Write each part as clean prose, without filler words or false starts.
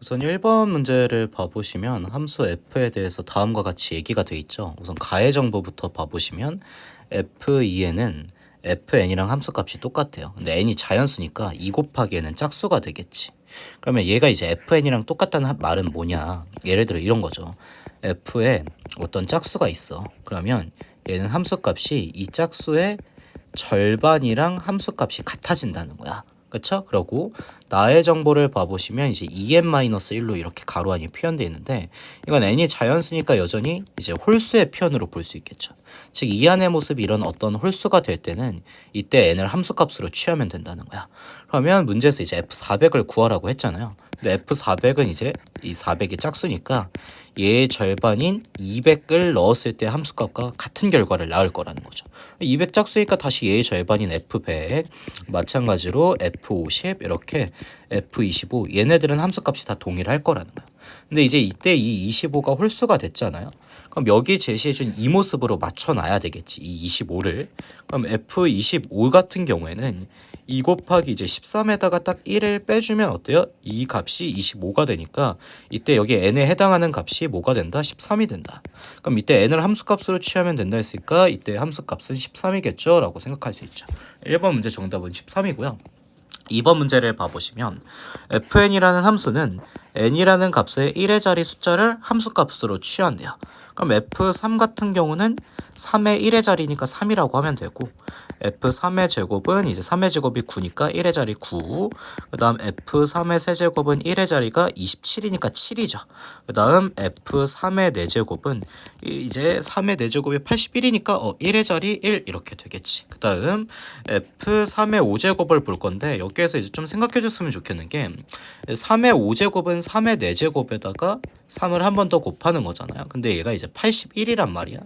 우선 1번 문제를 봐보시면 함수 f에 대해서 다음과 같이 얘기가 돼 있죠. 우선 가해 정보부터 봐보시면 f2에는 fn이랑 함수값이 똑같아요. 근데 n이 자연수니까 2 곱하기 n은 짝수가 되겠지. 그러면 얘가 이제 fn이랑 똑같다는 말은 뭐냐. 예를 들어 이런 거죠. f에 어떤 짝수가 있어. 그러면 얘는 함수값이 이 짝수의 절반이랑 함수값이 같아진다는 거야. 그쵸? 그러고 나의 정보를 봐보시면 이제 2n-1로 이렇게 가로 안이 표현되어 있는데 이건 n이 자연수니까 여전히 이제 홀수의 표현으로 볼 수 있겠죠. 즉 이 안의 모습이 이런 어떤 홀수가 될 때는 이때 n을 함수값으로 취하면 된다는 거야. 그러면 문제에서 이제 f400을 구하라고 했잖아요. 근데 f400은 이제 이 400이 짝수니까 얘의 절반인 200을 넣었을 때 함수값과 같은 결과를 낳을 거라는 거죠. 200 짝수니까 다시 얘의 절반인 f100 마찬가지로 f50 이렇게 f25 얘네들은 함수값이 다 동일할 거라는 거야. 근데 이제 이때 이 25가 홀수가 됐잖아요. 그럼 여기 제시해준 이 모습으로 맞춰놔야 되겠지. 이 25를. 그럼 f25 같은 경우에는 2 곱하기 이제 13에다가 딱 1을 빼주면 어때요? 이 값이 25가 되니까 이때 여기 n에 해당하는 값이 뭐가 된다? 13이 된다. 그럼 이때 n을 함수값으로 취하면 된다 했으니까 이때 함수값은 13이겠죠? 라고 생각할 수 있죠. 1번 문제 정답은 13이고요. 2번 문제를 봐보시면 fn이라는 함수는 n이라는 값의 1의 자리 숫자를 함수값으로 취한대요. 그럼 f3 같은 경우는 3의 1의 자리니까 3이라고 하면 되고 f3의 제곱은 이제 3의 제곱이 9니까 1의 자리 9. 그 다음 f3의 세제곱은 1의 자리가 27이니까 7이죠. 그 다음 f3의 4제곱은 이제 3의 4제곱이 81이니까 1의 자리 1 이렇게 되겠지. 그 다음 f3의 5제곱을 볼 건데 여기에서 이제 좀 생각해 줬으면 좋겠는 게 3의 5제곱은 3의 4제곱에다가 3을 한 번 더 곱하는 거잖아요. 근데 얘가 이제 81이란 말이야.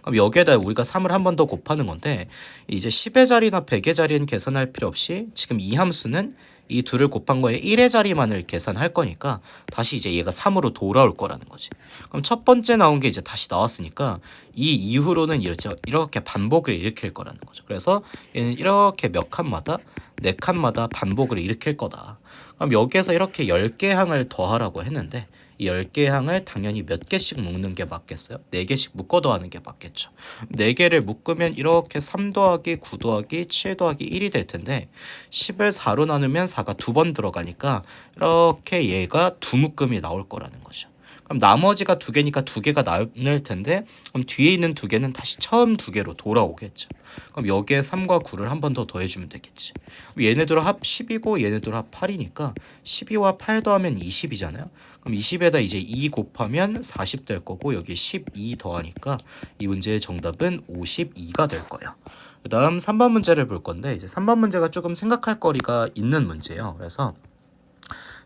그럼 여기에다 우리가 3을 한 번 더 곱하는 건데 이제 10의 자리나 100의 자리는 계산할 필요 없이 지금 이 함수는 이 둘을 곱한 거에 1의 자리만을 계산할 거니까 다시 이제 얘가 3으로 돌아올 거라는 거지. 그럼 첫 번째 나온 게 이제 다시 나왔으니까 이 이후로는 이렇게 반복을 일으킬 거라는 거죠. 그래서 얘는 이렇게 몇 칸마다 4칸마다 반복을 일으킬 거다. 그럼 여기에서 이렇게 10개 항을 더하라고 했는데 이 10개의 항을 당연히 몇 개씩 묶는 게 맞겠어요? 4개씩 묶어 더하는 게 맞겠죠. 4개를 묶으면 이렇게 3 더하기 9 더하기 7 더하기 1이 될 텐데 10을 4로 나누면 4가 2번 들어가니까 이렇게 얘가 두 묶음이 나올 거라는 거죠. 그럼 나머지가 2개니까 2개가 남을 텐데 그럼 뒤에 있는 2개는 다시 처음 2개로 돌아오겠죠. 그럼 여기에 3과 9를 한 번 더 더해주면 되겠지. 얘네들 합 10이고 얘네들 합 8이니까 12와 8 더하면 20이잖아요. 그럼 20에다 이제 2 곱하면 40 될 거고 여기 12 더하니까 이 문제의 정답은 52가 될 거예요. 그 다음 3번 문제를 볼 건데 이제 3번 문제가 조금 생각할 거리가 있는 문제예요. 그래서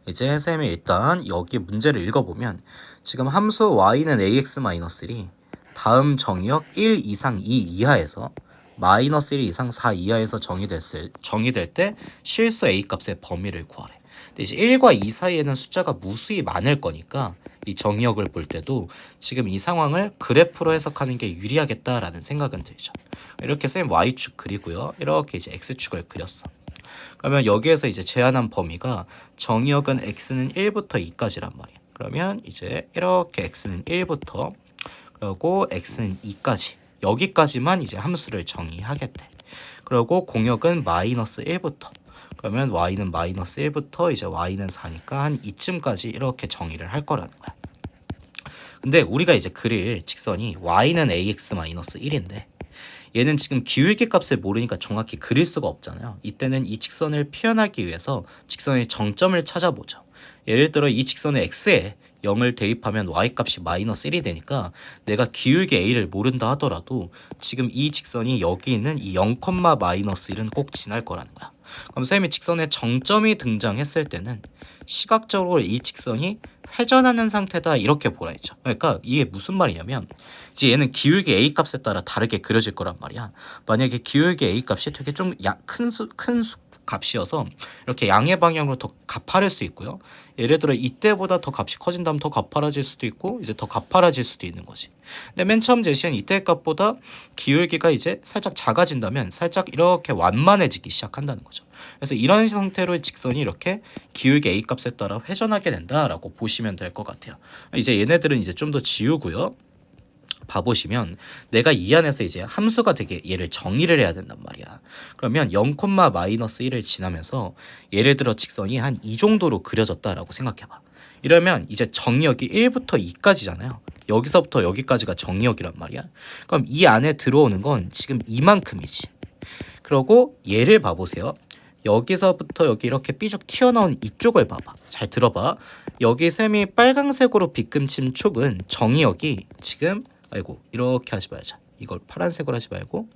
이제 선생님이 일단 여기 문제를 읽어보면 지금 함수 y는 ax-1이 다음 정의역 1 이상 2 이하에서 마이너스 1 이상 4 이하에서 정의될 때 실수 a 값의 범위를 구하래. 근데 이제 1과 2 사이에는 숫자가 무수히 많을 거니까 이 정의역을 볼 때도 지금 이 상황을 그래프로 해석하는 게 유리하겠다라는 생각은 들죠. 이렇게 선생님 y축 그리고요. 이렇게 이제 x축을 그렸어. 그러면 여기에서 이제 제한한 범위가 정의역은 x는 1부터 2까지란 말이야. 그러면 이제 이렇게 x는 1부터 그리고 x는 2까지 여기까지만 이제 함수를 정의하겠대. 그리고 공역은 마이너스 1부터 그러면 y는 마이너스 1부터 이제 y는 4니까 한 이쯤까지 이렇게 정의를 할 거라는 거야. 근데 우리가 이제 그릴 직선이 y는 ax-1인데 얘는 지금 기울기 값을 모르니까 정확히 그릴 수가 없잖아요. 이때는 이 직선을 표현하기 위해서 직선의 정점을 찾아보죠. 예를 들어 이 직선의 x에 0을 대입하면 y값이 마이너스 1이 되니까 내가 기울기 a를 모른다 하더라도 지금 이 직선이 여기 있는 이 0, 마이너스 1은 꼭 지날 거라는 거야. 그럼 쌤이 직선에 정점이 등장했을 때는 시각적으로 이 직선이 회전하는 상태다 이렇게 보라 했죠. 그러니까 이게 무슨 말이냐면 이제 얘는 기울기 a 값에 따라 다르게 그려질 거란 말이야. 만약에 기울기 a 값이 되게 좀 값이어서 이렇게 양의 방향으로 더 가파를 수 있고요. 예를 들어 이때보다 더 값이 커진다면 더 가파라질 수도 있고 이제 더 가파라질 수도 있는 거지. 근데 맨 처음 제시한 이때 값보다 기울기가 이제 살짝 작아진다면 살짝 이렇게 완만해지기 시작한다는 거죠. 그래서 이런 상태로 직선이 이렇게 기울기 a 값에 따라 회전하게 된다라고 보시면 될 것 같아요. 이제 얘네들은 이제 좀 더 지우고요. 봐보시면 내가 이 안에서 이제 함수가 되게 얘를 정의를 해야 된단 말이야. 그러면 0,-1을 지나면서 예를 들어 직선이 한 이 정도로 그려졌다라고 생각해봐. 이러면 이제 정의역이 1부터 2까지잖아요. 여기서부터 여기까지가 정의역이란 말이야. 그럼 이 안에 들어오는 건 지금 이만큼이지. 그러고 얘를 봐보세요. 여기서부터 여기 이렇게 삐죽 튀어나온 이쪽을 봐봐. 잘 들어봐. 여기 셈이 빨강색으로 빗금친 축은 정의역이 지금 아이고 이렇게 하지 말자. 이걸 파란색으로 하지 말고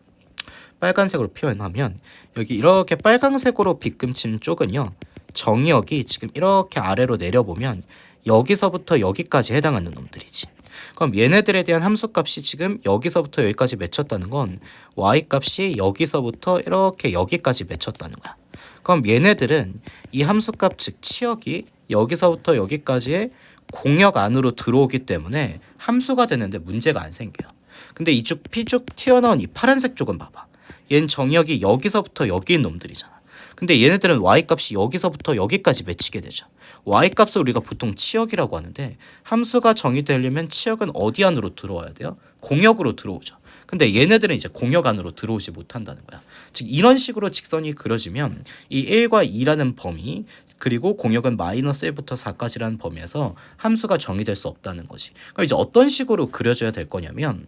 빨간색으로 표현하면 여기 이렇게 빨강색으로 빗금친 쪽은요. 정의역이 지금 이렇게 아래로 내려보면 여기서부터 여기까지 해당하는 놈들이지. 그럼 얘네들에 대한 함수값이 지금 여기서부터 여기까지 맺혔다는 건 y값이 여기서부터 이렇게 여기까지 맺혔다는 거야. 그럼 얘네들은 이 함수값 즉 치역이 여기서부터 여기까지의 공역 안으로 들어오기 때문에 함수가 되는데 문제가 안 생겨요. 근데 이쪽 피쭉 튀어나온 이 파란색 쪽은 봐봐. 얘는 정역이 여기서부터 여기인 놈들이잖아. 근데 얘네들은 y값이 여기서부터 여기까지 맺히게 되죠. y값을 우리가 보통 치역이라고 하는데 함수가 정의되려면 치역은 어디 안으로 들어와야 돼요? 공역으로 들어오죠. 근데 얘네들은 이제 공역 안으로 들어오지 못한다는 거야. 즉 이런 식으로 직선이 그려지면 이 1과 2라는 범위 그리고 공역은 -1부터 4까지라는 범위에서 함수가 정의될 수 없다는 거지. 그럼 이제 어떤 식으로 그려줘야 될 거냐면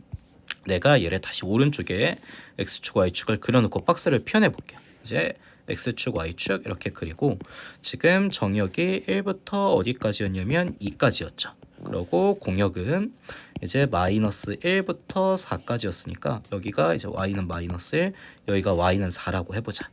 내가 얘를 다시 오른쪽에 x축 y축을 그려놓고 박스를 표현해 볼게요. 이제 x축 y축 이렇게 그리고 지금 정역이 1부터 어디까지였냐면 2까지였죠. 그리고 공역은 이제 -1부터 4까지였으니까 여기가 이제 y는 -1, 여기가 y는 4라고 해보자.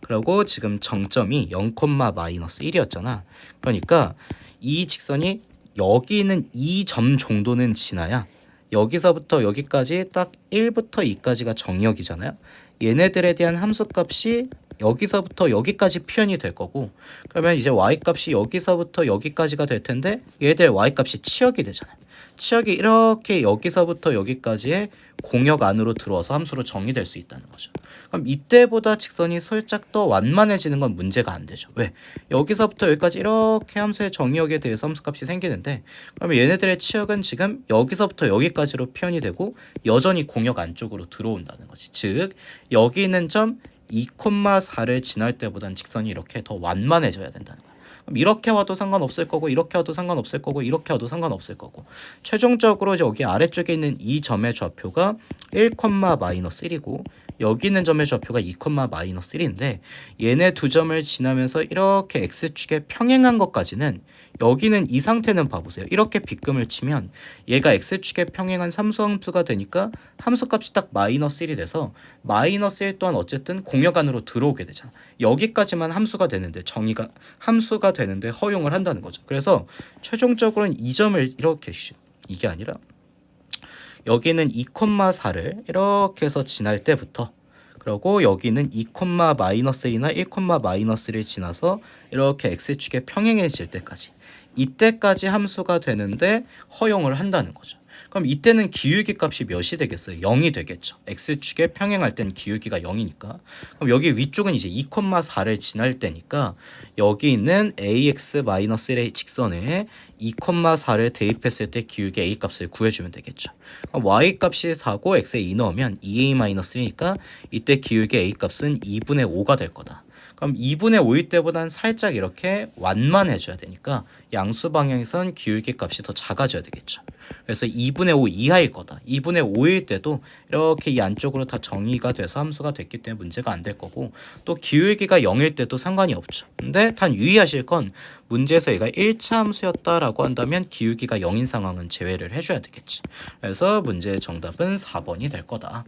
그리고 지금 정점이 0,-1이었잖아. 그러니까 이 직선이 여기 있는 이 점 정도는 지나야 여기서부터 여기까지 딱 1부터 2까지가 정역이잖아요. 얘네들에 대한 함수값이 여기서부터 여기까지 표현이 될 거고 그러면 이제 y값이 여기서부터 여기까지가 될 텐데 얘들 y값이 치역이 되잖아요. 치역이 이렇게 여기서부터 여기까지의 공역 안으로 들어와서 함수로 정의될 수 있다는 거죠. 그럼 이때보다 직선이 살짝 더 완만해지는 건 문제가 안 되죠. 왜? 여기서부터 여기까지 이렇게 함수의 정의역에 대해서 함수값이 생기는데 그러면 얘네들의 치역은 지금 여기서부터 여기까지로 표현이 되고 여전히 공역 안쪽으로 들어온다는 거지. 즉 여기 있는 점 2,4를 지날 때보단 직선이 이렇게 더 완만해져야 된다는 거야. 그럼 이렇게 와도 상관없을 거고 이렇게 와도 상관없을 거고 이렇게 와도 상관없을 거고 최종적으로 여기 아래쪽에 있는 이 점의 좌표가 1,-1이고 여기 있는 점의 좌표가 2,-1인데 얘네 두 점을 지나면서 이렇게 x축에 평행한 것까지는 여기는 이 상태는 봐보세요. 이렇게 빗금을 치면 얘가 x축에 평행한 삼수함수가 되니까 함수값이 딱 -1이 돼서 -1 또한 어쨌든 공역 안으로 들어오게 되잖아. 여기까지만 함수가 되는데 정의가 함수가 되는데 허용을 한다는 거죠. 그래서 최종적으로는 이 점을 이렇게 이게 아니라 여기는 2,4를 이렇게 해서 지날 때부터 그리고 여기는 2,-1이나 1,-를 지나서 이렇게 x축에 평행해질 때까지 이때까지 함수가 되는데 허용을 한다는 거죠. 그럼 이때는 기울기 값이 몇이 되겠어요? 0이 되겠죠. x축에 평행할 땐 기울기가 0이니까. 그럼 여기 위쪽은 이제 2,4를 지날 때니까 여기 있는 ax-1의 직선에 2,4를 대입했을 때 기울기 a 값을 구해주면 되겠죠. 그럼 y 값이 4고 x에 2 넣으면 2a-1이니까 이때 기울기 a 값은 2분의 5가 될 거다. 그럼 2분의 5일 때보단 살짝 이렇게 완만해져야 되니까 양수 방향에선 기울기 값이 더 작아져야 되겠죠. 그래서 2분의 5 이하일 거다. 2분의 5일 때도 이렇게 이 안쪽으로 다 정의가 돼서 함수가 됐기 때문에 문제가 안 될 거고 또 기울기가 0일 때도 상관이 없죠. 근데 단 유의하실 건 문제에서 얘가 1차 함수였다라고 한다면 기울기가 0인 상황은 제외를 해줘야 되겠지. 그래서 문제의 정답은 4번이 될 거다.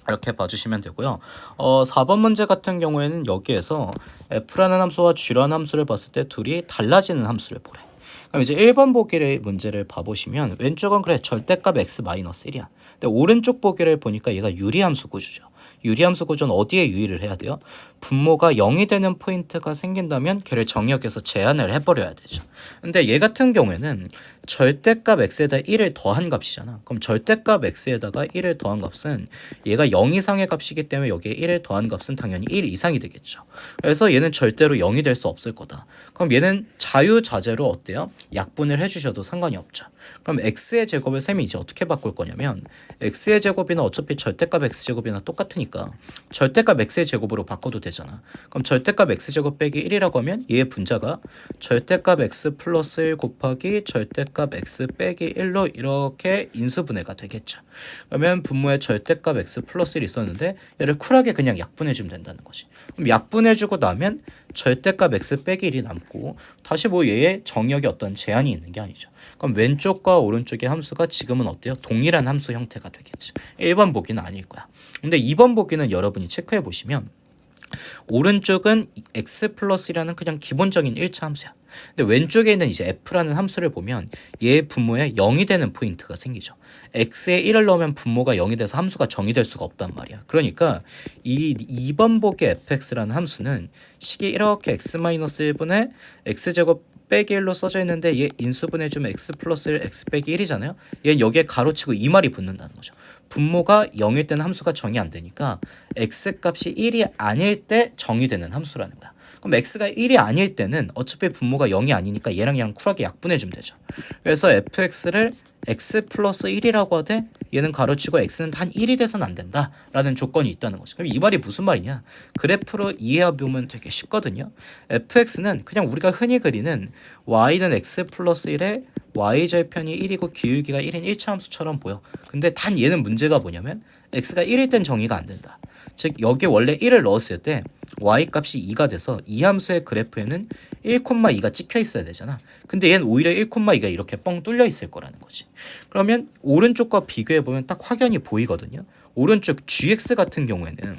이렇게 봐주시면 되고요. 4번 문제 같은 경우에는 여기에서 f라는 함수와 g라는 함수를 봤을 때 둘이 달라지는 함수를 보래. 그럼 이제 1번 보기를 문제를 봐보시면 왼쪽은 그래 절대값 x-1이야. 근데 오른쪽 보기를 보니까 얘가 유리함수 구조죠. 유리함수 구조는 어디에 유의를 해야 돼요? 분모가 0이 되는 포인트가 생긴다면 걔를 정의역에서 제한을 해버려야 되죠. 근데 얘 같은 경우에는 절대값 x에다 1을 더한 값이잖아. 그럼 절대값 x에다가 1을 더한 값은 얘가 0 이상의 값이기 때문에 여기에 1을 더한 값은 당연히 1 이상이 되겠죠. 그래서 얘는 절대로 0이 될 수 없을 거다. 그럼 얘는 자유자재로 어때요? 약분을 해주셔도 상관이 없죠. 그럼 x의 제곱을 쌤이 이제 어떻게 바꿀 거냐면 x의 제곱이나 어차피 절대값 x제곱이나 똑같으니까 절대값 x의 제곱으로 바꿔도 되잖아. 그럼 절대값 x제곱 빼기 1이라고 하면 얘의 분자가 절대값 x 플러스 1 곱하기 절대값 x 빼기 1로 이렇게 인수분해가 되겠죠. 그러면 분모에 절대값 x 플러스 1이 있었는데 얘를 쿨하게 그냥 약분해주면 된다는 거지. 그럼 약분해주고 나면 절대값 x 빼기 1이 남고 다시 뭐 얘의 정의역에 어떤 제한이 있는 게 아니죠. 그럼 왼쪽과 오른쪽의 함수가 지금은 어때요? 동일한 함수 형태가 되겠지. 1번 보기는 아닐 거야. 근데 2번 보기는 여러분이 체크해 보시면 오른쪽은 x 플러스라는 그냥 기본적인 1차 함수야. 근데 왼쪽에 있는 이제 f라는 함수를 보면 얘의 분모에 0이 되는 포인트가 생기죠. x에 1을 넣으면 분모가 0이 돼서 함수가 정의될 수가 없단 말이야. 그러니까 이 2번 보기의 fx라는 함수는 식이 이렇게 x-1분의 x제곱 빼기 1로 써져 있는데 얘 인수분해주면 x 플러스 1 x 빼기 1이잖아요. 얘는 여기에 가로치고 이 말이 붙는다는 거죠. 분모가 0일 때는 함수가 정의 안 되니까 x 값이 1이 아닐 때 정의되는 함수라는 거야. 그럼 x가 1이 아닐 때는 어차피 분모가 0이 아니니까 얘랑 쿨하게 약분해주면 되죠. 그래서 fx를 x 플러스 1이라고 하되 얘는 가로치고 x는 단 1이 돼서는 안 된다 라는 조건이 있다는 거죠. 그럼 이 말이 무슨 말이냐? 그래프로 이해해보면 되게 쉽거든요. fx는 그냥 우리가 흔히 그리는 y는 x 플러스 1에 y절편이 1이고 기울기가 1인 1차 함수처럼 보여. 근데 단 얘는 문제가 뭐냐면 x가 1일 땐 정의가 안 된다. 즉 여기에 원래 1을 넣었을 때 y값이 2가 돼서 이 함수의 그래프에는 1,2가 찍혀 있어야 되잖아. 근데 얘는 오히려 1,2가 이렇게 뻥 뚫려 있을 거라는 거지. 그러면 오른쪽과 비교해 보면 딱 확연히 보이거든요. 오른쪽 gx 같은 경우에는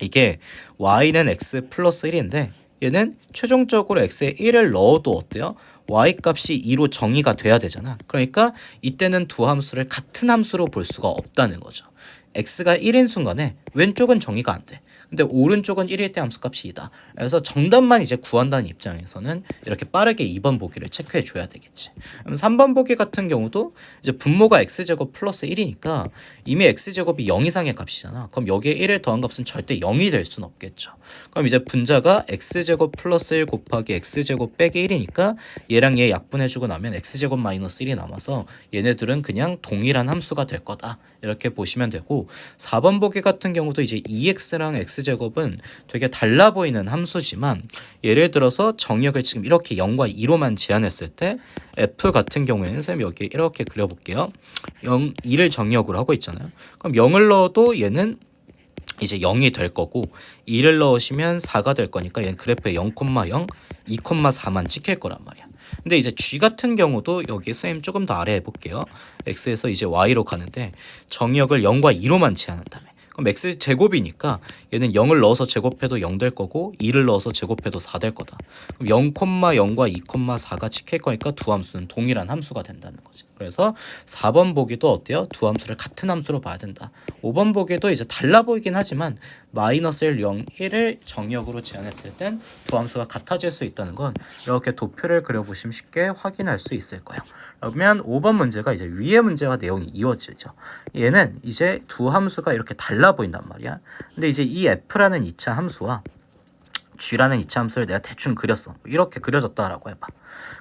이게 y는 x 플러스 1인데 얘는 최종적으로 x에 1을 넣어도 어때요? y값이 2로 정의가 돼야 되잖아. 그러니까 이때는 두 함수를 같은 함수로 볼 수가 없다는 거죠. x가 1인 순간에 왼쪽은 정의가 안 돼. 근데 오른쪽은 1일 때 함수값이 2다. 그래서 정답만 이제 구한다는 입장에서는 이렇게 빠르게 2번 보기를 체크해 줘야 되겠지. 그럼 3번 보기 같은 경우도 이제 분모가 x제곱 플러스 1이니까 이미 x제곱이 0 이상의 값이잖아. 그럼 여기에 1을 더한 값은 절대 0이 될 수는 없겠죠. 그럼 이제 분자가 x제곱 플러스 1 곱하기 x제곱 빼기 1이니까 얘랑 얘 약분해주고 나면 x제곱 마이너스 1이 남아서 얘네들은 그냥 동일한 함수가 될 거다. 이렇게 보시면 되고 4번 보기 같은 경우도 이제 2x랑 x제곱은 되게 달라 보이는 함수지만 예를 들어서 정의역을 지금 이렇게 0과 2로만 제한했을 때 f 같은 경우에는 쌤이 여기 이렇게 그려볼게요. 0, 2를 정의역으로 하고 있잖아요. 그럼 0을 넣어도 얘는 이제 0이 될 거고 2를 넣으시면 4가 될 거니까 얘는 그래프에 0,0, 2,4만 찍힐 거란 말이야. 근데 이제 g 같은 경우도 여기 쌤 조금 더 아래 해볼게요. x에서 이제 y로 가는데 정의역을 0과 2로만 제한한다며. 그럼 x 제곱이니까 얘는 0을 넣어서 제곱해도 0 될 거고 2를 넣어서 제곱해도 4 될 거다. 그럼 0,0과 2,4가 찍힐 거니까 두 함수는 동일한 함수가 된다는 거지. 그래서 4번 보기도 어때요? 두 함수를 같은 함수로 봐야 된다. 5번 보기도 이제 달라 보이긴 하지만 마이너스 1, 0, 1을 정의역으로 제한했을 땐 두 함수가 같아질 수 있다는 건 이렇게 도표를 그려보시면 쉽게 확인할 수 있을 거예요. 그러면 5번 문제가 이제 위의 문제와 내용이 이어지죠. 얘는 이제 두 함수가 이렇게 달라 보인단 말이야. 근데 이제 이 f라는 2차 함수와 g라는 2차 함수를 내가 대충 그렸어. 이렇게 그려졌다라고 해봐.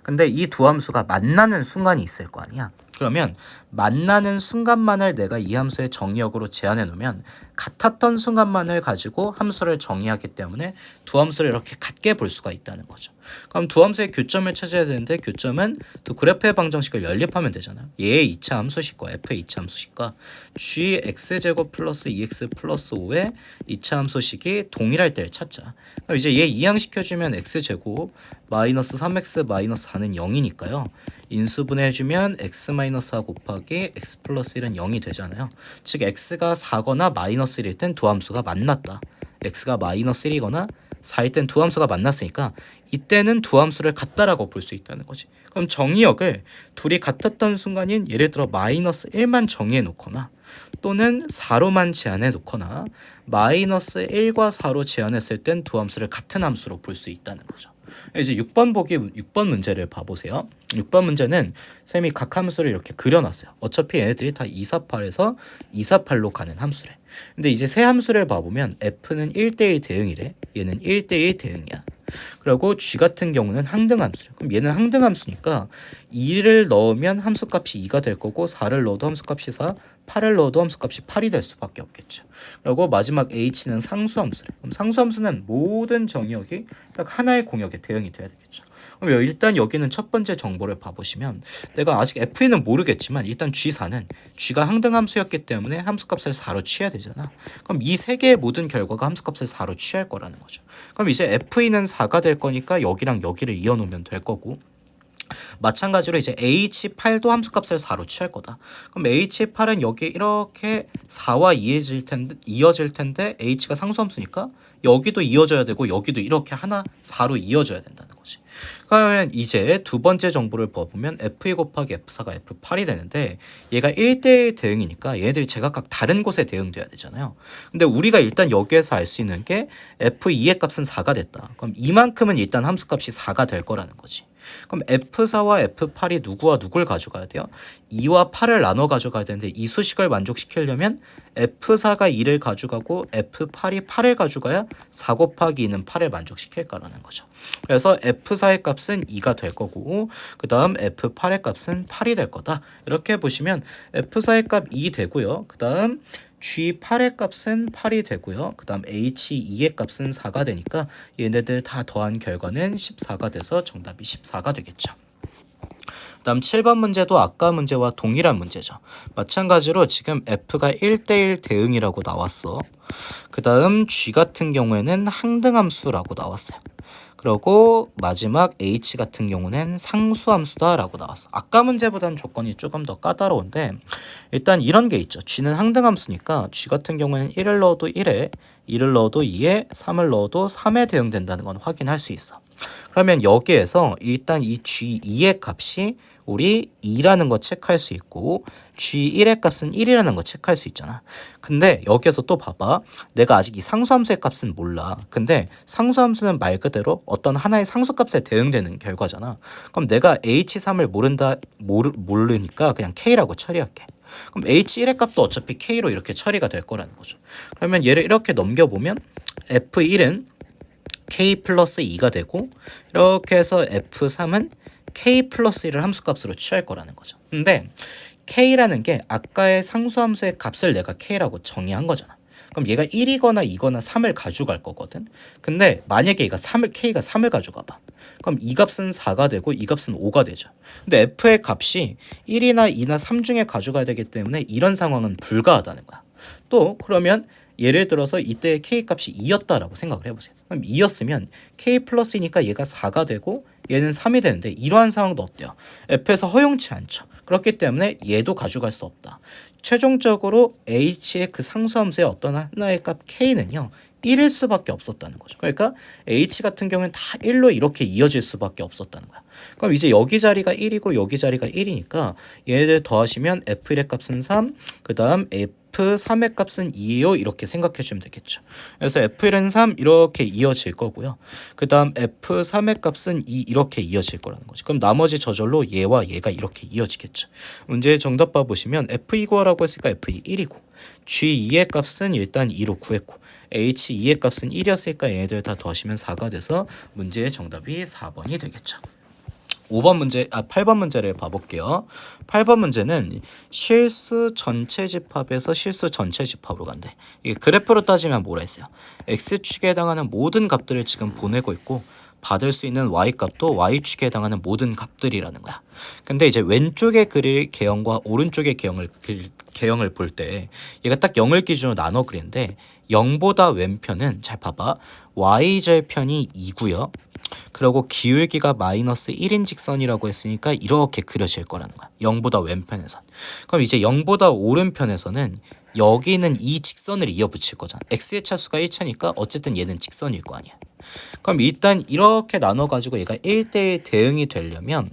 근데 이 두 함수가 만나는 순간이 있을 거 아니야. 그러면 만나는 순간만을 내가 이 함수의 정의역으로 제한해 놓으면 같았던 순간만을 가지고 함수를 정의하기 때문에 두 함수를 이렇게 같게 볼 수가 있다는 거죠. 그럼 두 함수의 교점을 찾아야 되는데 교점은 두 그래프의 방정식을 연립하면 되잖아요. 얘의 2차 함수식과 f의 2차 함수식과 gx제곱 플러스 2x 플러스 5의 2차 함수식이 동일할 때를 찾자. 그럼 이제 얘 이항시켜주면 x제곱 마이너스 3x 마이너스 4는 0이니까요. 인수분해해주면 x 마이너스 4 곱하기 x 플러스 1은 0이 되잖아요. 즉 x가 4거나 마이너스 1일 땐 두 함수가 만났다. x가 마이너스 1이거나 4일 땐 두 함수가 만났으니까 이때는 두 함수를 같다라고 볼 수 있다는 거지. 그럼 정의역을 둘이 같았던 순간인 예를 들어 마이너스 1만 정의해 놓거나 또는 4로만 제한해 놓거나 마이너스 1과 4로 제한했을 땐 두 함수를 같은 함수로 볼 수 있다는 거죠. 이제 6번 문제를 봐보세요. 6번 문제는 쌤이 각 함수를 이렇게 그려놨어요. 어차피 얘네들이 다 248에서 248로 가는 함수래. 근데 이제 세 함수를 봐보면 f는 1대1 대응이래. 얘는 1대1 대응이야. 그리고 g 같은 경우는 항등함수래. 그럼 얘는 항등함수니까 2를 넣으면 함수값이 2가 될 거고 4를 넣어도 함수값이 4, 8을 넣어도 함수값이 8이 될 수밖에 없겠죠. 그리고 마지막 h는 상수함수래. 그럼 상수함수는 모든 정의역이 딱 하나의 공역에 대응이 돼야 되겠죠. 그럼 일단 여기는 첫 번째 정보를 봐보시면 내가 아직 f는 모르겠지만 일단 g4는 g가 항등함수였기 때문에 함수값을 4로 취해야 되잖아. 그럼 이 세 개의 모든 결과가 함수값을 4로 취할 거라는 거죠. 그럼 이제 f는 4가 될 거니까 여기랑 여기를 이어놓으면 될 거고 마찬가지로 이제 H8도 함수값을 4로 취할 거다. 그럼 H8은 여기 이렇게 4와 이어질 텐데 H가 상수함수니까 여기도 이어져야 되고 여기도 이렇게 하나 4로 이어져야 된다는 거지. 그러면 이제 두 번째 정보를 보면 F2 곱하기 F4가 F8이 되는데 얘가 1대1 대응이니까 얘네들이 제각각 다른 곳에 대응돼야 되잖아요. 근데 우리가 일단 여기에서 알 수 있는 게 F2의 값은 4가 됐다. 그럼 이만큼은 일단 함수값이 4가 될 거라는 거지. 그럼 F4와 F8이 누구와 누굴 가져가야 돼요? 2와 8을 나눠 가져가야 되는데 이 수식을 만족시키려면 F4가 2를 가져가고 F8이 8을 가져가야 4 곱하기 2는 8을 만족시킬 거라는 거죠. 그래서 F4의 값은 2가 될 거고 그 다음 F8의 값은 8이 될 거다. 이렇게 보시면 F4의 값 2 되고요. 그 다음 G8의 값은 8이 되고요. 그 다음 H2의 값은 4가 되니까 얘네들 다 더한 결과는 14가 돼서 정답이 14가 되겠죠. 그 다음 7번 문제도 아까 문제와 동일한 문제죠. 마찬가지로 지금 F가 1대1 대응이라고 나왔어. 그 다음 G 같은 경우에는 항등함수라고 나왔어요. 그리고 마지막 H 같은 경우는 상수함수다 라고 나왔어. 아까 문제보다는 조건이 조금 더 까다로운데 일단 이런 게 있죠. G는 항등함수니까 G 같은 경우에는 1을 넣어도 1에 2를 넣어도 2에 3을 넣어도 3에 대응된다는 건 확인할 수 있어. 그러면 여기에서 일단 이 G2의 값이 우리 2라는 거 체크할 수 있고 G1의 값은 1이라는 거 체크할 수 있잖아. 근데 여기에서 또 봐봐. 내가 아직 이 상수함수의 값은 몰라. 근데 상수함수는 말 그대로 어떤 하나의 상수값에 대응되는 결과잖아. 그럼 내가 H3을 모르니까 그냥 K라고 처리할게. 그럼 H1의 값도 어차피 K로 이렇게 처리가 될 거라는 거죠. 그러면 얘를 이렇게 넘겨보면 F1은 K 플러스 2가 되고 이렇게 해서 F3은 K 플러스 1을 함수값으로 취할 거라는 거죠. 근데 K라는 게 아까의 상수함수의 값을 내가 K라고 정의한 거잖아. 그럼 얘가 1이거나 2거나 3을 가져갈 거거든. 근데 만약에 K가 3을 가져가 봐. 그럼 이 값은 4가 되고 이 값은 5가 되죠. 근데 F의 값이 1이나 2나 3 중에 가져가야 되기 때문에 이런 상황은 불가하다는 거야. 또 그러면 예를 들어서 이때 K 값이 2였다라고 생각을 해보세요. 그럼 2였으면 K 플러스니까 얘가 4가 되고 얘는 3이 되는데 이러한 상황도 어때요? F에서 허용치 않죠. 그렇기 때문에 얘도 가져갈 수 없다. 최종적으로 H의 그 상수함수의 어떤 하나의 값 K는요. 1일 수밖에 없었다는 거죠. 그러니까 H 같은 경우는 다 1로 이렇게 이어질 수밖에 없었다는 거야. 그럼 이제 여기 자리가 1이고 여기 자리가 1이니까 얘네들 더하시면 F1의 값은 3, 그 다음 F3의 값은 2예요. 이렇게 생각해 주면 되겠죠. 그래서 F1은 3 이렇게 이어질 거고요. 그 다음 F3의 값은 2 이렇게 이어질 거라는 거죠. 그럼 나머지 저절로 얘와 얘가 이렇게 이어지겠죠. 문제의 정답 봐보시면 F2 구하라고 했으니까 F2 1이고 G2의 값은 일단 2로 구했고 H2의 값은 1이었으니까 얘네들 다 더하시면 4가 돼서 문제의 정답이 4번이 되겠죠. 8번 문제를 봐볼게요. 8번 문제는 실수 전체 집합에서 실수 전체 집합으로 간대. 이게 그래프로 따지면 뭐라 했어요? X축에 해당하는 모든 값들을 지금 보내고 있고 받을 수 있는 Y값도 Y축에 해당하는 모든 값들이라는 거야. 근데 이제 왼쪽에 그릴 개형과 오른쪽의 개형을 볼 때 얘가 딱 0을 기준으로 나눠 그리는데 0보다 왼편은 잘 봐봐. Y절편이 2고요. 그리고 기울기가 마이너스 1인 직선이라고 했으니까 이렇게 그려질 거라는 거야. 0보다 왼편에선. 그럼 이제 0보다 오른편에서는 여기는 이 직선을 이어붙일 거잖아. x의 차수가 1차니까 어쨌든 얘는 직선일 거 아니야. 그럼 일단 이렇게 나눠가지고 얘가 1대1 대응이 되려면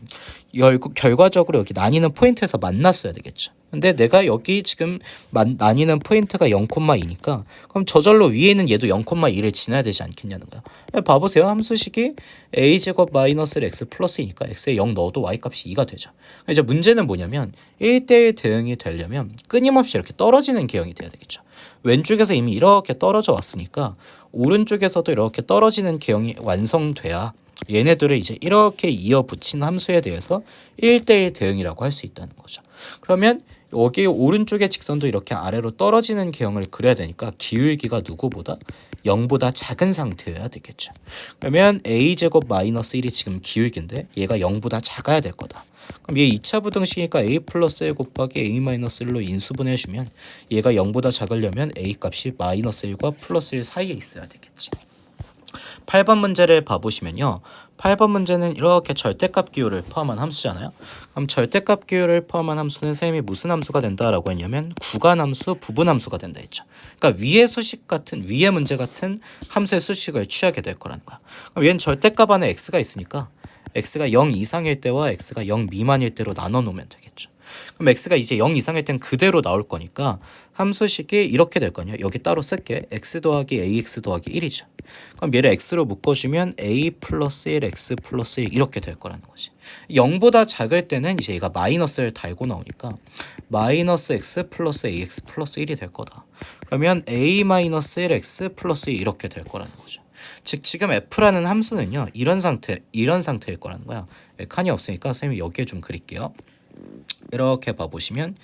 결과적으로 여기 나뉘는 포인트에서 만났어야 되겠죠. 근데 내가 여기 지금 나뉘는 포인트가 0,2니까 그럼 저절로 위에 있는 얘도 0,2를 지나야 되지 않겠냐는 거야. 봐보세요. 함수식이 a제곱 마이너스 x 플러스이니까 x에 0 넣어도 y값이 2가 되죠. 이제 문제는 뭐냐면 1대1 대응이 되려면 끊임없이 이렇게 떨어지는 계형이 돼야 되겠죠. 왼쪽에서 이미 이렇게 떨어져 왔으니까 오른쪽에서도 이렇게 떨어지는 계형이 완성돼야 얘네들을 이제 이렇게 이어붙인 함수에 대해서 1대1 대응이라고 할 수 있다는 거죠. 그러면 여기 오른쪽의 직선도 이렇게 아래로 떨어지는 계형을 그려야 되니까 기울기가 누구보다 0보다 작은 상태여야 되겠죠. 그러면 a제곱 마이너스 1이 지금 기울기인데 얘가 0보다 작아야 될 거다. 그럼 얘 2차 부등식이니까 a 플러스 1 곱하기 a 마이너스 1로 인수분해주면 얘가 0보다 작으려면 a 값이 마이너스 1과 플러스 1 사이에 있어야 되겠지. 8번 문제를 봐보시면요. 8번 문제는 이렇게 절대값 기호를 포함한 함수잖아요. 그럼 절대값 기호를 포함한 함수는 선생님이 무슨 함수가 된다라고 했냐면 구간함수, 부분함수가 된다 했죠. 그러니까 위의 문제 같은 함수의 수식을 취하게 될 거라는 거야. 그럼 얘는 절대값 안에 x가 있으니까 x가 0 이상일 때와 x가 0 미만일 때로 나눠 놓으면 되겠죠. 그럼 x가 이제 0 이상일 땐 그대로 나올 거니까 함수식이 이렇게 될 거냐. 여기 따로 쓸게. x 더하기 ax 더하기 1이죠. 그럼 얘를 x로 묶어주면 a 플러스 1 x 플러스 1 이렇게 될 거라는 거지. 0보다 작을 때는 이제 얘가 마이너스를 달고 나오니까 마이너스 x 플러스 ax 플러스 1이 될 거다. 그러면 a 마이너스 1 x 플러스 1 이렇게 될 거라는 거죠. 즉 지금 f라는 함수는요. 이런 상태일 거라는 거야. 칸이 없으니까 선생님이 여기에 좀 그릴게요. 이렇게 봐보시면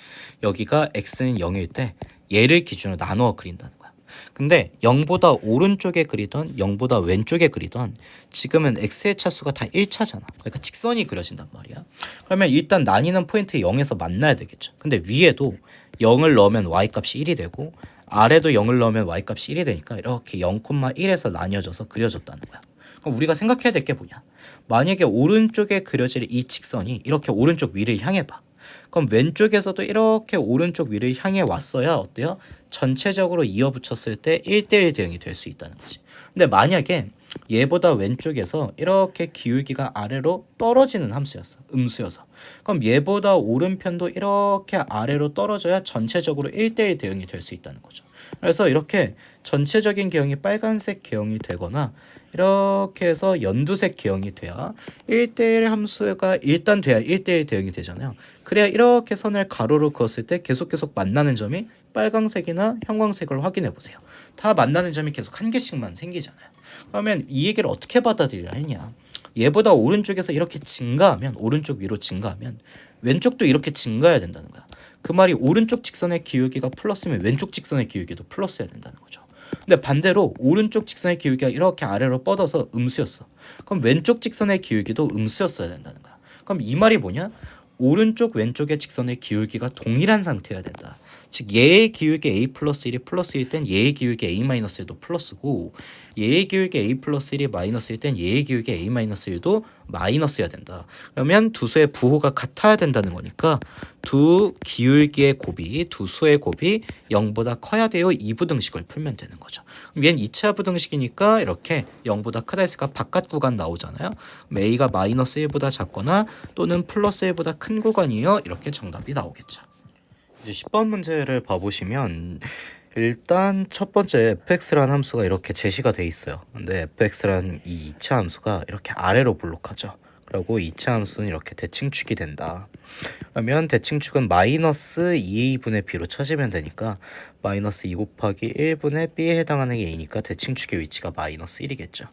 여기가 x는 0일 때 얘를 기준으로 나누어 그린다는 거야. 근데 0보다 오른쪽에 그리던 0보다 왼쪽에 그리던 지금은 x의 차수가 다 1차잖아. 그러니까 직선이 그려진단 말이야. 그러면 일단 나뉘는 포인트 0에서 만나야 되겠죠. 근데 위에도 0을 넣으면 y값이 1이 되고 아래도 0을 넣으면 y값이 1이 되니까 이렇게 0,1에서 나뉘어져서 그려졌다는 거야. 그럼 우리가 생각해야 될 게 뭐냐. 만약에 오른쪽에 그려질 이 직선이 이렇게 오른쪽 위를 향해 봐. 그럼 왼쪽에서도 이렇게 오른쪽 위를 향해 왔어야 어때요? 전체적으로 이어붙였을 때 1대1 대응이 될 수 있다는 거지. 근데 만약에 얘보다 왼쪽에서 이렇게 기울기가 아래로 떨어지는 함수였어. 음수여서. 그럼 얘보다 오른편도 이렇게 아래로 떨어져야 전체적으로 1대1 대응이 될 수 있다는 거죠. 그래서 이렇게 전체적인 계형이 빨간색 계형이 되거나 이렇게 해서 연두색 계형이 돼야 1대1 함수가 일단 돼야 1대1 대응이 되잖아요. 그래야 이렇게 선을 가로로 그었을 때 계속 만나는 점이 빨강색이나 형광색을 확인해 보세요. 다 만나는 점이 계속 한 개씩만 생기잖아요. 그러면 이 얘기를 어떻게 받아들여야 했냐. 얘보다 오른쪽에서 이렇게 증가하면 오른쪽 위로 증가하면 왼쪽도 이렇게 증가해야 된다는 거야. 그 말이 오른쪽 직선의 기울기가 플러스면 왼쪽 직선의 기울기도 플러스해야 된다는 거죠. 근데 반대로 오른쪽 직선의 기울기가 이렇게 아래로 뻗어서 음수였어. 그럼 왼쪽 직선의 기울기도 음수였어야 된다는 거야. 그럼 이 말이 뭐냐? 오른쪽 왼쪽의 직선의 기울기가 동일한 상태여야 된다. 즉 얘의 기울기 a 플러스 1이 플러스일 땐 얘의 기울기 a 마이너스 1도 플러스고 얘의 기울기 a 플러스 1이 마이너스일 땐 얘의 기울기 a 마이너스 1도 마이너스여야 된다. 그러면 두 수의 부호가 같아야 된다는 거니까 두 기울기의 곱이 두 수의 곱이 0보다 커야 돼요. 이 부등식을 풀면 되는 거죠. 그럼 얘는 2차 부등식이니까 이렇게 0보다 크다 했으니까 바깥 구간 나오잖아요. a가 마이너스 1보다 작거나 또는 플러스 1보다 큰 구간이요. 이렇게 정답이 나오겠죠. 이제 10번 문제를 봐보시면 일단 첫 번째 fx라는 함수가 이렇게 제시가 돼 있어요. 근데 fx라는 이 2차 함수가 이렇게 아래로 볼록하죠. 그리고 2차 함수는 이렇게 대칭축이 된다. 그러면 대칭축은 마이너스 2a분의 b로 쳐지면 되니까 마이너스 2 곱하기 1분의 b에 해당하는 게 a니까 대칭축의 위치가 마이너스 1이겠죠.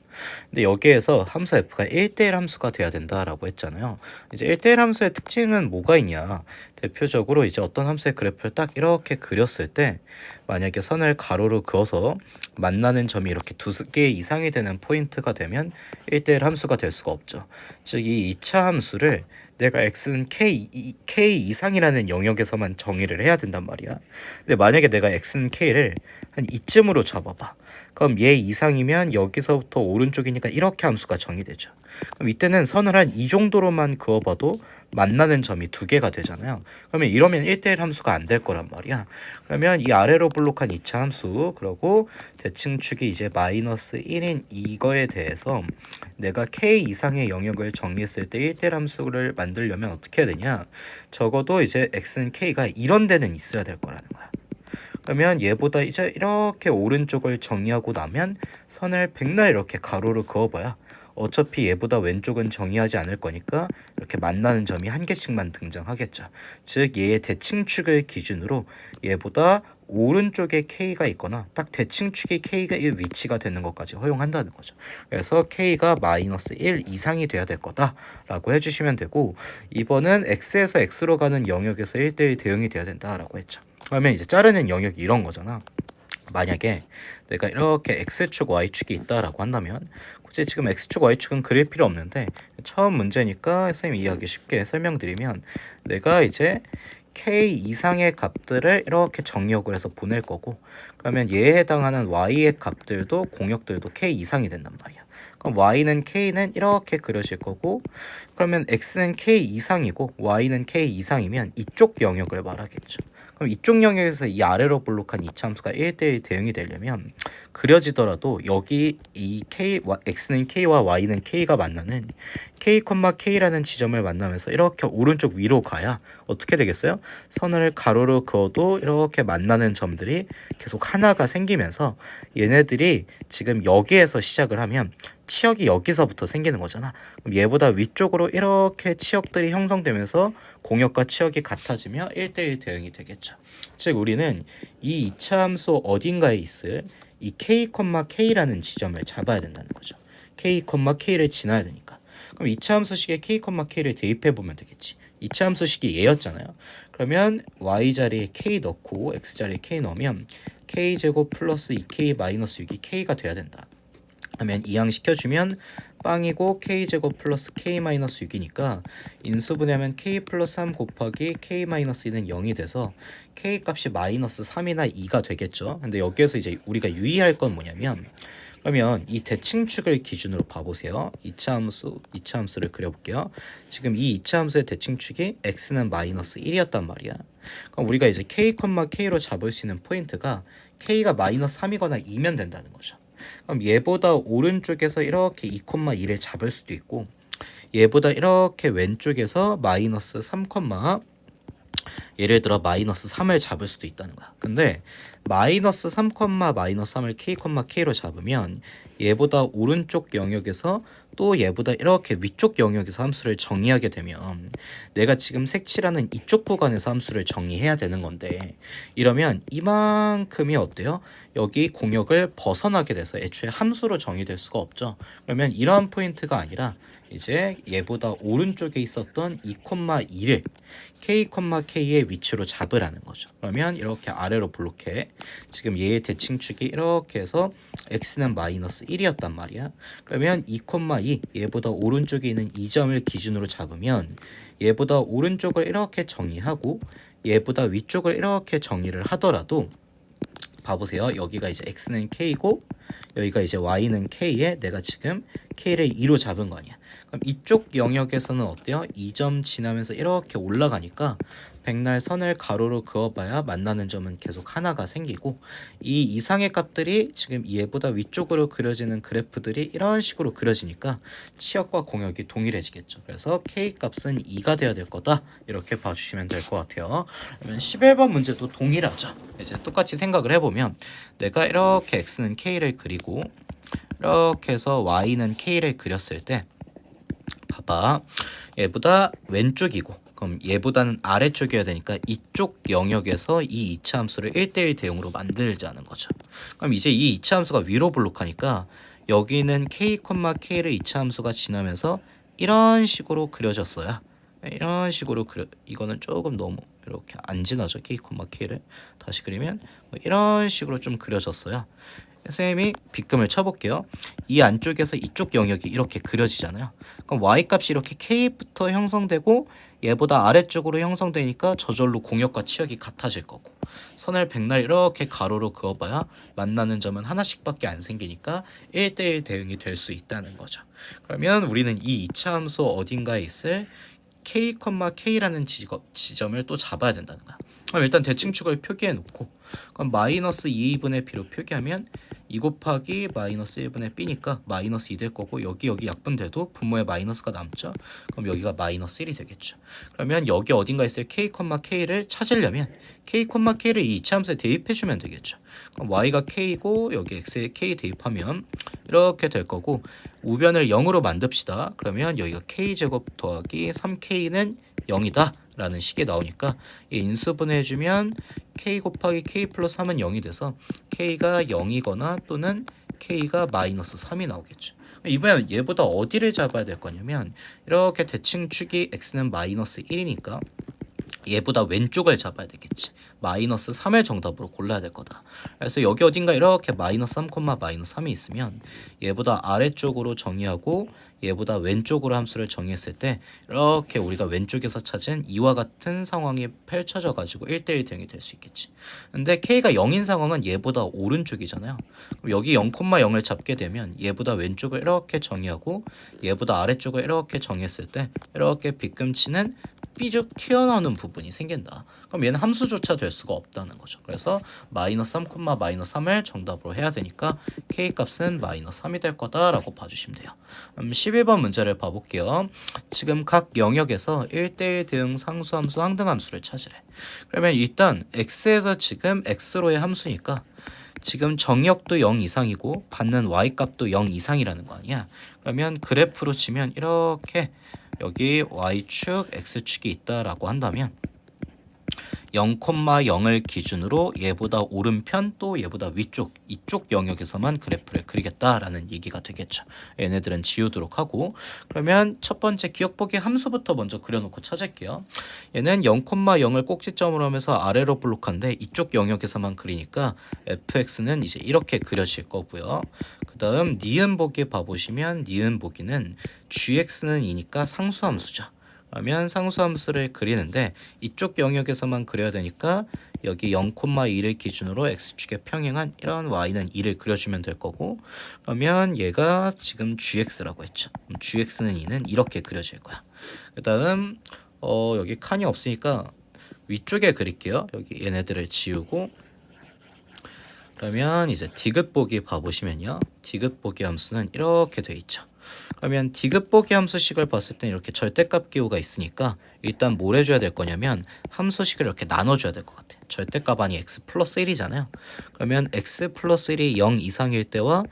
근데 여기에서 함수 f가 1대1 함수가 돼야 된다라고 했잖아요. 이제 1대1 함수의 특징은 뭐가 있냐. 대표적으로 이제 어떤 함수의 그래프를 딱 이렇게 그렸을 때 만약에 선을 가로로 그어서 만나는 점이 이렇게 두 개 이상이 되는 포인트가 되면 1대1 함수가 될 수가 없죠. 즉 이 2차 함수를 내가 x는 k 이상이라는 영역에서만 정의를 해야 된단 말이야. 근데 만약에 내가 x는 k를 한 이쯤으로 잡아봐. 그럼 얘 이상이면 여기서부터 오른쪽이니까 이렇게 함수가 정의되죠. 그럼 이때는 선을 한 이 정도로만 그어봐도 만나는 점이 두 개가 되잖아요. 그러면 이러면 1대1 함수가 안 될 거란 말이야. 그러면 이 아래로 볼록한 2차 함수, 그리고 대칭축이 이제 마이너스 1인 이거에 대해서 내가 k 이상의 영역을 정의했을 때 1대1 함수를 만들려면 어떻게 해야 되냐? 적어도 이제 x는 k가 이런 데는 있어야 될 거라는 거야. 그러면 얘보다 이제 이렇게 오른쪽을 정의하고 나면 선을 백날 이렇게 가로로 그어봐야 어차피 얘보다 왼쪽은 정의하지 않을 거니까 이렇게 만나는 점이 한 개씩만 등장하겠죠. 즉 얘의 대칭축을 기준으로 얘보다 오른쪽에 k가 있거나 딱 대칭축이 k가 이 위치가 되는 것까지 허용한다는 거죠. 그래서 k가 마이너스 1 이상이 돼야 될 거다라고 해주시면 되고, 2번은 x에서 x로 가는 영역에서 1대1 대응이 돼야 된다라고 했죠. 그러면 이제 자르는 영역이 이런 거잖아. 만약에 내가 이렇게 x축 y축이 있다라고 한다면 굳이 지금 x축 y축은 그릴 필요 없는데 처음 문제니까 선생님이 이해하기 쉽게 설명드리면, 내가 이제 k 이상의 값들을 이렇게 정역을 해서 보낼 거고, 그러면 얘에 해당하는 y의 값들도 공역들도 k 이상이 된단 말이야. 그럼 y는 k는 이렇게 그려질 거고, 그러면 x는 k 이상이고 y는 k 이상이면 이쪽 영역을 말하겠죠. 그럼 이쪽 영역에서 이 아래로 볼록한 이차 함수가 1대1 대응이 되려면 그려지더라도 여기 이 k, x는 k와 y는 k가 만나는 k, k라는 지점을 만나면서 이렇게 오른쪽 위로 가야 어떻게 되겠어요? 선을 가로로 그어도 이렇게 만나는 점들이 계속 하나가 생기면서 얘네들이 지금 여기에서 시작을 하면 치역이 여기서부터 생기는 거잖아. 그럼 얘보다 위쪽으로 이렇게 치역들이 형성되면서 공역과 치역이 같아지며 1대1 대응이 되겠죠. 즉 우리는 이 2차 함수 어딘가에 있을 이 k, k라는 지점을 잡아야 된다는 거죠. k, k를 지나야 되니까. 그럼 2차 함수식에 k, k를 대입해 보면 되겠지. 2차 함수식이 얘였잖아요. 그러면 y 자리에 k 넣고 x 자리에 k 넣으면 k제곱 플러스 2k 마이너스 6이 k가 돼야 된다. 하면 이항시켜주면 빵이고 k제곱 플러스 k 마이너스 6이니까 인수분해하면 k 플러스 3 곱하기 k 마이너스 2는 0이 돼서 k 값이 마이너스 3이나 2가 되겠죠. 근데 여기에서 이제 우리가 유의할 건 뭐냐면, 그러면 이 대칭축을 기준으로 봐보세요. 2차 함수를 그려볼게요. 지금 이 2차 함수의 대칭축이 x는 마이너스 1이었단 말이야. 그럼 우리가 이제 k, k로 잡을 수 있는 포인트가 k가 마이너스 3이거나 2면 된다는 거죠. 그럼 얘보다 오른쪽에서 이렇게 2,2를 잡을 수도 있고, 얘보다 이렇게 왼쪽에서 마이너스 3, 예를 들어 마이너스 3을 잡을 수도 있다는 거야. 근데 마이너스 3, 마이너스 3을 k, k로 잡으면 얘보다 오른쪽 영역에서 또 얘보다 이렇게 위쪽 영역에서 함수를 정의하게 되면 내가 지금 색칠하는 이쪽 구간에서 함수를 정의해야 되는 건데, 이러면 이만큼이 어때요? 여기 공역을 벗어나게 돼서 애초에 함수로 정의될 수가 없죠. 그러면 이러한 포인트가 아니라 이제 얘보다 오른쪽에 있었던 2,2를 k, k의 위치로 잡으라는 거죠. 그러면 이렇게 아래로 볼록해. 지금 얘의 대칭축이 이렇게 해서 x는 마이너스 1이었단 말이야. 그러면 2,2 얘보다 오른쪽에 있는 이 점을 기준으로 잡으면 얘보다 오른쪽을 이렇게 정의하고 얘보다 위쪽을 이렇게 정의를 하더라도 봐보세요. 여기가 이제 x는 k고 여기가 이제 y는 k에 내가 지금 k를 2로 잡은 거 아니야. 그럼 이쪽 영역에서는 어때요? 2점 지나면서 이렇게 올라가니까 백날 선을 가로로 그어봐야 만나는 점은 계속 하나가 생기고, 이 이상의 값들이 지금 얘보다 위쪽으로 그려지는 그래프들이 이런 식으로 그려지니까 치역과 공역이 동일해지겠죠. 그래서 k 값은 2가 돼야 될 거다, 이렇게 봐주시면 될 것 같아요. 그러면 11번 문제도 동일하죠. 이제 똑같이 생각을 해보면 내가 이렇게 x는 k를 그리고 이렇게 해서 y는 k를 그렸을 때 봐봐, 얘보다 왼쪽이고 그럼 얘보다는 아래쪽이어야 되니까 이쪽 영역에서 이 2차 함수를 1대1 대응으로 만들자는 거죠. 그럼 이제 이 2차 함수가 위로 볼록하니까 여기는 k, k를 2차 함수가 지나면서 이런 식으로 그려졌어요. 이런 식으로 이거는 조금 너무 이렇게 안 지나죠. k, k를 다시 그리면 이런 식으로 좀 그려졌어요. 선생님이 빗금을 쳐볼게요. 이 안쪽에서 이쪽 영역이 이렇게 그려지잖아요. 그럼 y값이 이렇게 k부터 형성되고 얘보다 아래쪽으로 형성되니까 저절로 공역과 치역이 같아질 거고, 선을 백날 이렇게 가로로 그어봐야 만나는 점은 하나씩밖에 안 생기니까 1대1 대응이 될 수 있다는 거죠. 그러면 우리는 이 이차함수 어딘가에 있을 k, k라는 지점을 또 잡아야 된다는 거야. 그럼 일단 대칭축을 표기해 놓고, 그럼 마이너스 2분의 b로 표기하면 2 곱하기 마이너스 1분의 b니까 마이너스 2 될 거고, 여기 약분돼도 분모에 마이너스가 남죠. 그럼 여기가 마이너스 1이 되겠죠. 그러면 여기 어딘가에 있을 k, k를 찾으려면 k, k를 이 이차함수에 대입해주면 되겠죠. 그럼 y가 k고 여기 x에 k 대입하면 이렇게 될 거고, 우변을 0으로 만듭시다. 그러면 여기가 k제곱 더하기 3k는 0이다 라는 식이 나오니까 이 인수분해해주면 k 곱하기 k 플러스 3은 0이 돼서 k가 0이거나 또는 k가 마이너스 3이 나오겠죠. 이번엔 얘보다 어디를 잡아야 될 거냐면, 이렇게 대칭축이 x는 마이너스 1이니까 얘보다 왼쪽을 잡아야 되겠지. 마이너스 3을 정답으로 골라야 될 거다. 그래서 여기 어딘가 이렇게 마이너스 3, 마이너스 3이 있으면 얘보다 아래쪽으로 정의하고 얘보다 왼쪽으로 함수를 정의했을 때 이렇게 우리가 왼쪽에서 찾은 이와 같은 상황이 펼쳐져 가지고 1대1 대응이 될 수 있겠지. 근데 k가 0인 상황은 얘보다 오른쪽이잖아요. 그럼 여기 0,0을 잡게 되면 얘보다 왼쪽을 이렇게 정의하고 얘보다 아래쪽을 이렇게 정의했을 때 이렇게 빗금치는 삐죽 튀어나오는 부분이 생긴다. 그럼 얘는 함수조차 될 수가 없다는 거죠. 그래서 마이너스 3, 마이너스 3을 정답으로 해야 되니까 k값은 마이너스 3이 될 거다라고 봐주시면 돼요. 11번 문제를 봐볼게요. 지금 각 영역에서 1대1 대응 상수함수, 항등함수를 찾으래. 그러면 일단 x에서 지금 x로의 함수니까 지금 정역도 0 이상이고 받는 y값도 0 이상이라는 거 아니야. 그러면 그래프로 치면 이렇게 여기 y축, x축이 있다라고 한다면 0,0을 기준으로 얘보다 오른편 또 얘보다 위쪽 이쪽 영역에서만 그래프를 그리겠다라는 얘기가 되겠죠. 얘네들은 지우도록 하고, 그러면 첫 번째 기억보기 함수부터 먼저 그려놓고 찾을게요. 얘는 0,0을 꼭지점으로 하면서 아래로 블록한데 이쪽 영역에서만 그리니까 fx는 이제 이렇게 그려질 거고요. 그 다음 니은 보기 봐보시면 니은 보기는 gx는 2니까 상수함수죠. 그러면 상수함수를 그리는데 이쪽 영역에서만 그려야 되니까 여기 0,2를 기준으로 x축에 평행한 이런 y는 2를 그려주면 될 거고, 그러면 얘가 지금 gx라고 했죠. 그럼 gx는 2는 이렇게 그려질 거야. 그 다음 여기 칸이 없으니까 위쪽에 그릴게요. 여기 얘네들을 지우고, 그러면 이제 디귿보기 봐보시면요, 디귿보기 함수는 이렇게 돼 있죠. 그러면 디귿보기 함수식을 봤을 땐 이렇게 절대값 기호가 있으니까 일단 뭘 해줘야 될 거냐면 함수식을 이렇게 나눠줘야 될 것 같아. 절대값 아니 x 플러스 1이잖아요. 그러면 x 플러스 1이 0 이상일 때와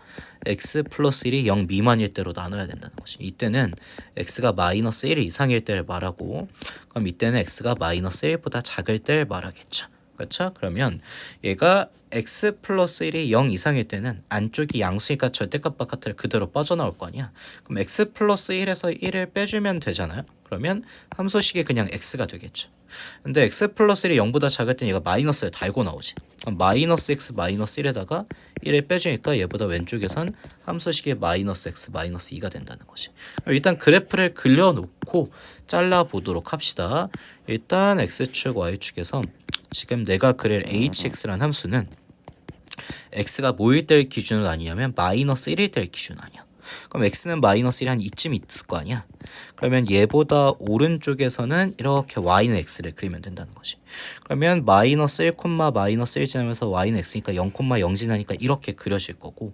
x 플러스 1이 0 미만일 때로 나눠야 된다는 거지. 이때는 x가 마이너스 1 이상일 때를 말하고, 그럼 이때는 x가 마이너스 1보다 작을 때를 말하겠죠. 그렇죠? 그러면 얘가 x 플러스 1이 0 이상일 때는 안쪽이 양수니까 절대값 바깥을 그대로 빠져나올 거 아니야. 그럼 x 플러스 1에서 1을 빼주면 되잖아요. 그러면 함수식이 그냥 x가 되겠죠. 근데 x 플러스 1이 0보다 작을 땐 얘가 마이너스를 달고 나오지. 그럼 마이너스 x 마이너스 1에다가 1을 빼주니까 얘보다 왼쪽에선 함수식이 마이너스 x 마이너스 2가 된다는 거지. 일단 그래프를 그려놓고 잘라보도록 합시다. 일단 x축 y축에서 지금 내가 그릴 hx라는 함수는 x가 뭐일 때를 기준으로 아니냐면 마이너스 1일 때를 기준 아니야. 그럼 x는 마이너스 1이 한 이쯤 있을 거 아니야. 그러면 얘보다 오른쪽에서는 이렇게 y는 x를 그리면 된다는 거지. 그러면 마이너스 1, 마이너스 1 지나면서 y는 x니까 0,0 지나니까 이렇게 그려질 거고,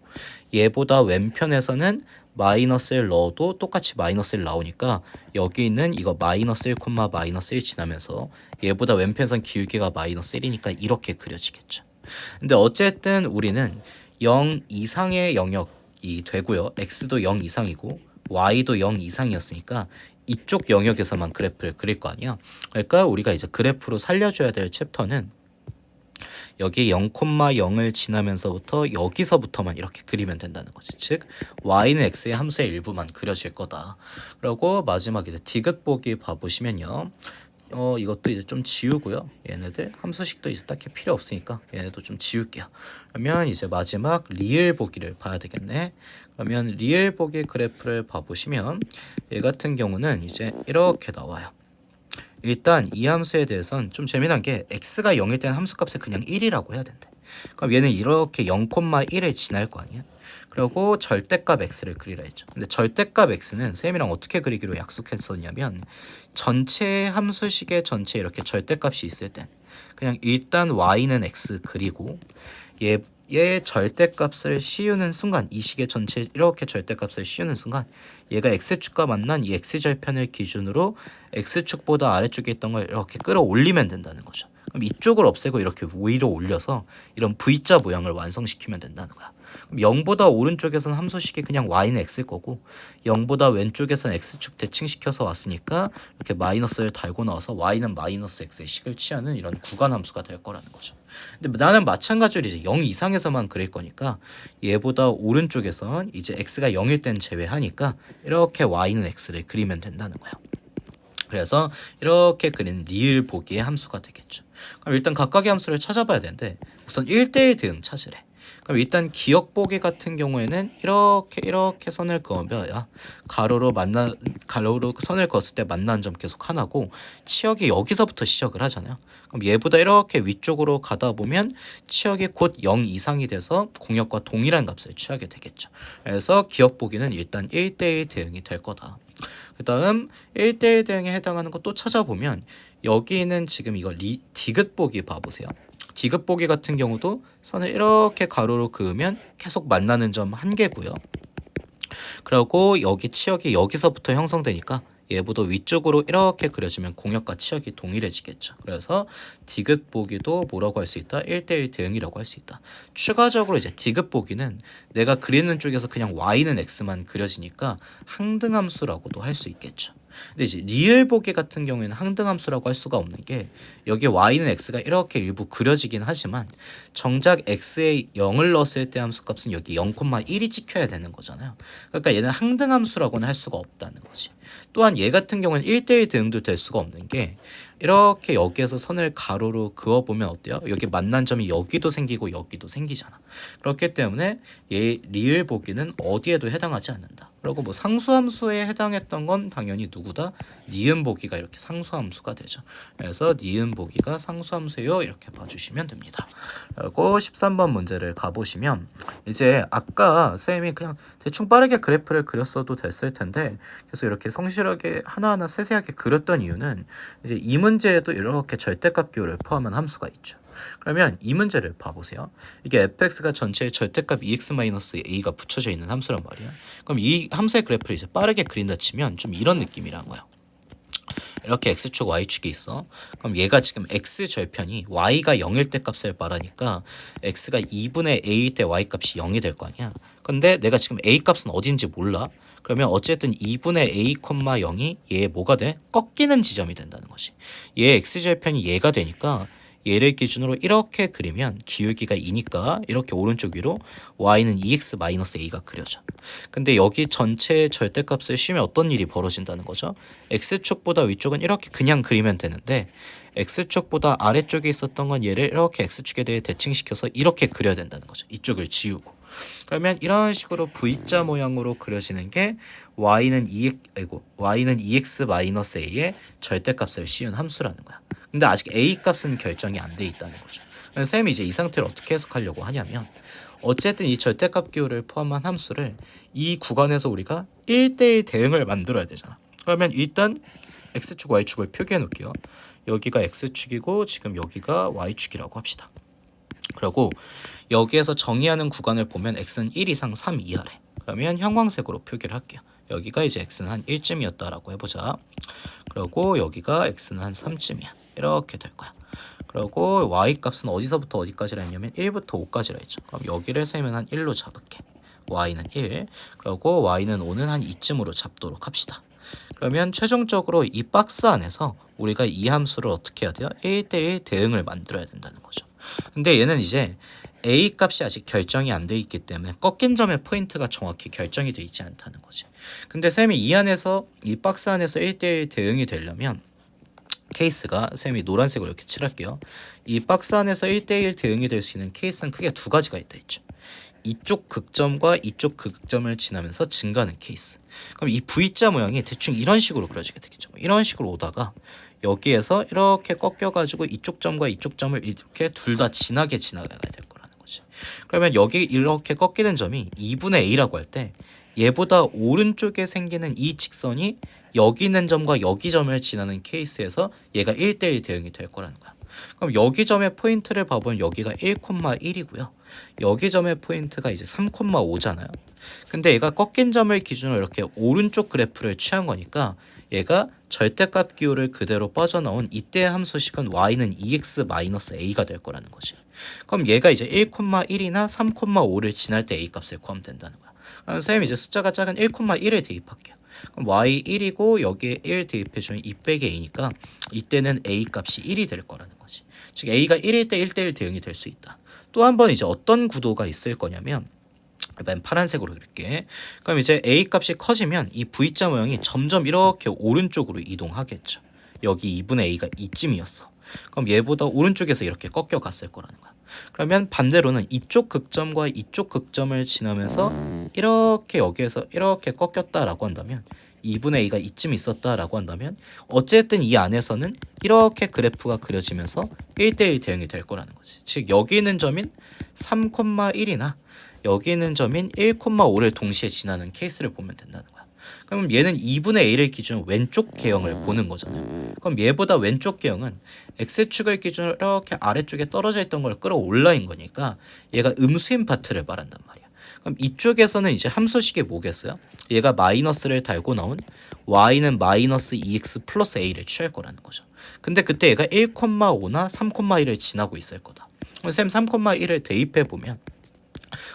얘보다 왼편에서는 마이너스 1 넣어도 똑같이 마이너스 1 나오니까 여기 있는 이거 마이너스 1, 마이너스 1 지나면서 얘보다 왼편선 기울기가 마이너스 1이니까 이렇게 그려지겠죠. 근데 어쨌든 우리는 0 이상의 영역이 되고요, x도 0 이상이고 y도 0 이상이었으니까 이쪽 영역에서만 그래프를 그릴 거 아니야. 그러니까 우리가 이제 그래프로 살려줘야 될 챕터는 여기 0,0을 지나면서부터 여기서부터만 이렇게 그리면 된다는 거지. 즉 y는 x의 함수의 일부만 그려질 거다. 그리고 마지막에 이제 디귿보기 봐보시면요, 이것도 이제 좀 지우고요. 얘네들 함수식도 이제 딱히 필요 없으니까 얘네도 좀 지울게요. 그러면 이제 마지막 리을 보기를 봐야 되겠네. 그러면 리을 보기 그래프를 봐보시면 얘 같은 경우는 이제 이렇게 나와요. 일단 이 함수에 대해서는 좀 재미난 게 x가 0일 때는 함수값을 그냥 1이라고 해야 된대. 그럼 얘는 이렇게 0,1을 지날 거 아니야? 그리고 절대값 x를 그리라 했죠. 근데 절대값 x는 쌤이랑 어떻게 그리기로 약속했었냐면 전체 함수식의 전체 이렇게 절대값이 있을 땐 그냥 일단 y는 x 그리고 얘의 절대값을 씌우는 순간 이 식의 전체 이렇게 절대값을 씌우는 순간 얘가 x축과 만난 이 x절편을 기준으로 x축보다 아래쪽에 있던 걸 이렇게 끌어올리면 된다는 거죠. 그럼 이쪽을 없애고 이렇게 위로 올려서 이런 V자 모양을 완성시키면 된다는 거야. 그럼 0보다 오른쪽에서는 함수식이 그냥 y는 x일 거고 0보다 왼쪽에서는 x축 대칭시켜서 왔으니까 이렇게 마이너스를 달고 나와서 y는 마이너스 x의 식을 취하는 이런 구간 함수가 될 거라는 거죠. 근데 나는 마찬가지로 이제 0 이상에서만 그릴 거니까 얘보다 오른쪽에선 이제 x가 0일 땐 제외하니까 이렇게 y는 x를 그리면 된다는 거야. 그래서 이렇게 그린 리을 보기의 함수가 되겠죠. 그럼 일단 각각의 함수를 찾아봐야 되는데 우선 1대1 대응 찾으래. 그럼 일단 기억 보기 같은 경우에는 이렇게 선을 그으면 가로로 선을 그었을 때 만나는 점 계속 하나고 치역이 여기서부터 시작을 하잖아요. 그럼 얘보다 이렇게 위쪽으로 가다 보면 치역이 곧 0 이상이 돼서 공역과 동일한 값을 취하게 되겠죠. 그래서 기억 보기는 일단 1대1 대응이 될 거다. 그 다음 1대1 대응에 해당하는 거 또 찾아보면 여기는 지금 이거 디귿 보기 봐보세요. 디귿 보기 같은 경우도 선을 이렇게 가로로 그으면 계속 만나는 점 한 개고요. 그리고 여기 치역이 여기서부터 형성되니까 얘보다 위쪽으로 이렇게 그려주면 공역과 치역이 동일해지겠죠. 그래서 디귿 보기도 뭐라고 할 수 있다? 1대1 대응이라고 할 수 있다. 추가적으로 이제 디귿 보기는 내가 그리는 쪽에서 그냥 y는 x만 그려지니까 항등함수라고도 할 수 있겠죠. 근데 이제 리을 보기 같은 경우에는 항등함수라고 할 수가 없는 게 여기 y는 x가 이렇게 일부 그려지긴 하지만 정작 x에 0을 넣었을 때 함수값은 여기 0,1이 찍혀야 되는 거잖아요. 그러니까 얘는 항등함수라고는 할 수가 없다는 거지. 또한 얘 같은 경우는 1대1 대응도 될 수가 없는 게 이렇게 여기에서 선을 가로로 그어보면 어때요? 여기 만난 점이 여기도 생기고 여기도 생기잖아. 그렇기 때문에 얘 리을 보기는 어디에도 해당하지 않는다. 그리고 뭐 상수함수에 해당했던 건 당연히 누구다? 니은 보기가 이렇게 상수함수가 되죠. 그래서 니은 보기가 상수함수예요. 이렇게 봐주시면 됩니다. 그리고 13번 문제를 가보시면 이제 아까 쌤이 그냥 대충 빠르게 그래프를 그렸어도 됐을 텐데 그래서 이렇게 성실하게 하나하나 세세하게 그렸던 이유는 이제 이 문제에도 이렇게 절대값 기호를 포함한 함수가 있죠. 그러면 이 문제를 봐보세요. 이게 fx가 전체의 절대값 EX-A가 붙여져 있는 함수란 말이야. 그럼 이 함수의 그래프를 이제 빠르게 그린다 치면 좀 이런 느낌이란 거야. 이렇게 x축 y축이 있어. 그럼 얘가 지금 x절편이 y가 0일 때 값을 말하니까 x가 2분의 a일 때 y 값이 0이 될 거 아니야. 근데 내가 지금 a 값은 어딘지 몰라. 그러면 어쨌든 2분의 a, 0이 얘 뭐가 돼? 꺾이는 지점이 된다는 거지. 얘 x절편이 얘가 되니까 얘를 기준으로 이렇게 그리면 기울기가 2니까 이렇게 오른쪽 위로 y는 2x-a가 그려져. 근데 여기 전체 절대값을 씌우면 어떤 일이 벌어진다는 거죠? x축보다 위쪽은 이렇게 그냥 그리면 되는데 x축보다 아래쪽에 있었던 건 얘를 이렇게 x축에 대해 대칭시켜서 이렇게 그려야 된다는 거죠. 이쪽을 지우고. 그러면 이런 식으로 V자 모양으로 그려지는 게 y는 2x-a의 절대값을 씌운 함수라는 거야. 근데 아직 a 값은 결정이 안 돼 있다는 거죠. 그래서 쌤이 이제 이 상태를 어떻게 해석하려고 하냐면 어쨌든 이 절대값 기호를 포함한 함수를 이 구간에서 우리가 1대1 대응을 만들어야 되잖아. 그러면 일단 x축, y축을 표기해 놓을게요. 여기가 x축이고 지금 여기가 y축이라고 합시다. 그리고 여기에서 정의하는 구간을 보면 x는 1 이상 3 이하래. 그러면 형광색으로 표기를 할게요. 여기가 이제 x는 한 1쯤이었다라고 해보자. 그리고 여기가 x는 한 3쯤이야. 이렇게 될 거야. 그리고 y 값은 어디서부터 어디까지라 했냐면 1부터 5까지라 했죠. 그럼 여기를 세면 한 1로 잡을게. y는 1, 그리고 y는 5는 한 2쯤으로 잡도록 합시다. 그러면 최종적으로 이 박스 안에서 우리가 이 함수를 어떻게 해야 돼요? 1대1 대응을 만들어야 된다는 거죠. 근데 얘는 이제 a 값이 아직 결정이 안 돼 있기 때문에 꺾인 점의 포인트가 정확히 결정이 돼 있지 않다는 거지. 근데 쌤이 이 안에서 이 박스 안에서 1대1 대응이 되려면 케이스가 쌤이 노란색으로 이렇게 칠할게요. 이 박스 안에서 1대1 대응이 될 수 있는 케이스는 크게 두 가지가 있다 했죠. 이쪽 극점과 이쪽 극점을 지나면서 증가하는 케이스. 그럼 이 V자 모양이 대충 이런 식으로 그려지게 되겠죠. 이런 식으로 오다가 여기에서 이렇게 꺾여가지고 이쪽 점과 이쪽 점을 이렇게 둘 다 진하게 지나가야 될 거라는 거지. 그러면 여기 이렇게 꺾이는 점이 2분의 A라고 할 때 얘보다 오른쪽에 생기는 이 직선이 여기 있는 점과 여기 점을 지나는 케이스에서 얘가 1대1 대응이 될 거라는 거야. 그럼 여기 점의 포인트를 봐보면 여기가 1,1이고요. 여기 점의 포인트가 이제 3,5잖아요. 근데 얘가 꺾인 점을 기준으로 이렇게 오른쪽 그래프를 취한 거니까 얘가 절대값 기호를 그대로 빠져나온 이때의 함수식은 y는 2x-a가 될 거라는 거지. 그럼 얘가 이제 1,1이나 3,5를 지날 때 a 값을 구하면 된다는 거야. 그럼 선생님이 이제 숫자가 작은 1,1을 대입할게요. 그럼 y 1이고 여기에 1 대입해주면 2 빼기 a니까 이때는 a 값이 1이 될 거라는 거지. 즉 a가 1일 때 1대1 대응이 될 수 있다. 또 한 번 이제 어떤 구도가 있을 거냐면 맨 파란색으로 그릴게. 그럼 이제 a 값이 커지면 이 V자 모양이 점점 이렇게 오른쪽으로 이동하겠죠. 여기 2분의 a가 이쯤이었어. 그럼 얘보다 오른쪽에서 이렇게 꺾여 갔을 거라는 거야. 그러면 반대로는 이쪽 극점과 이쪽 극점을 지나면서 이렇게 여기에서 이렇게 꺾였다라고 한다면 2분의 a가 이쯤 있었다라고 한다면 어쨌든 이 안에서는 이렇게 그래프가 그려지면서 1대1 대응이 될 거라는 거지. 즉 여기 있는 점인 3,1이나 여기 있는 점인 1,5를 동시에 지나는 케이스를 보면 된다는 거야. 그럼 얘는 2분의 a를 기준으로 왼쪽 계형을 보는 거잖아요. 그럼 얘보다 왼쪽 계형은 x축을 기준으로 이렇게 아래쪽에 떨어져 있던 걸 끌어올라인 거니까 얘가 음수인 파트를 말한단 말이야. 그럼 이쪽에서는 이제 함수식이 뭐겠어요? 얘가 마이너스를 달고 나온 y는 마이너스 2x 플러스 a를 취할 거라는 거죠. 근데 그때 얘가 1,5나 3,1을 지나고 있을 거다. 그럼 쌤 3,1을 대입해보면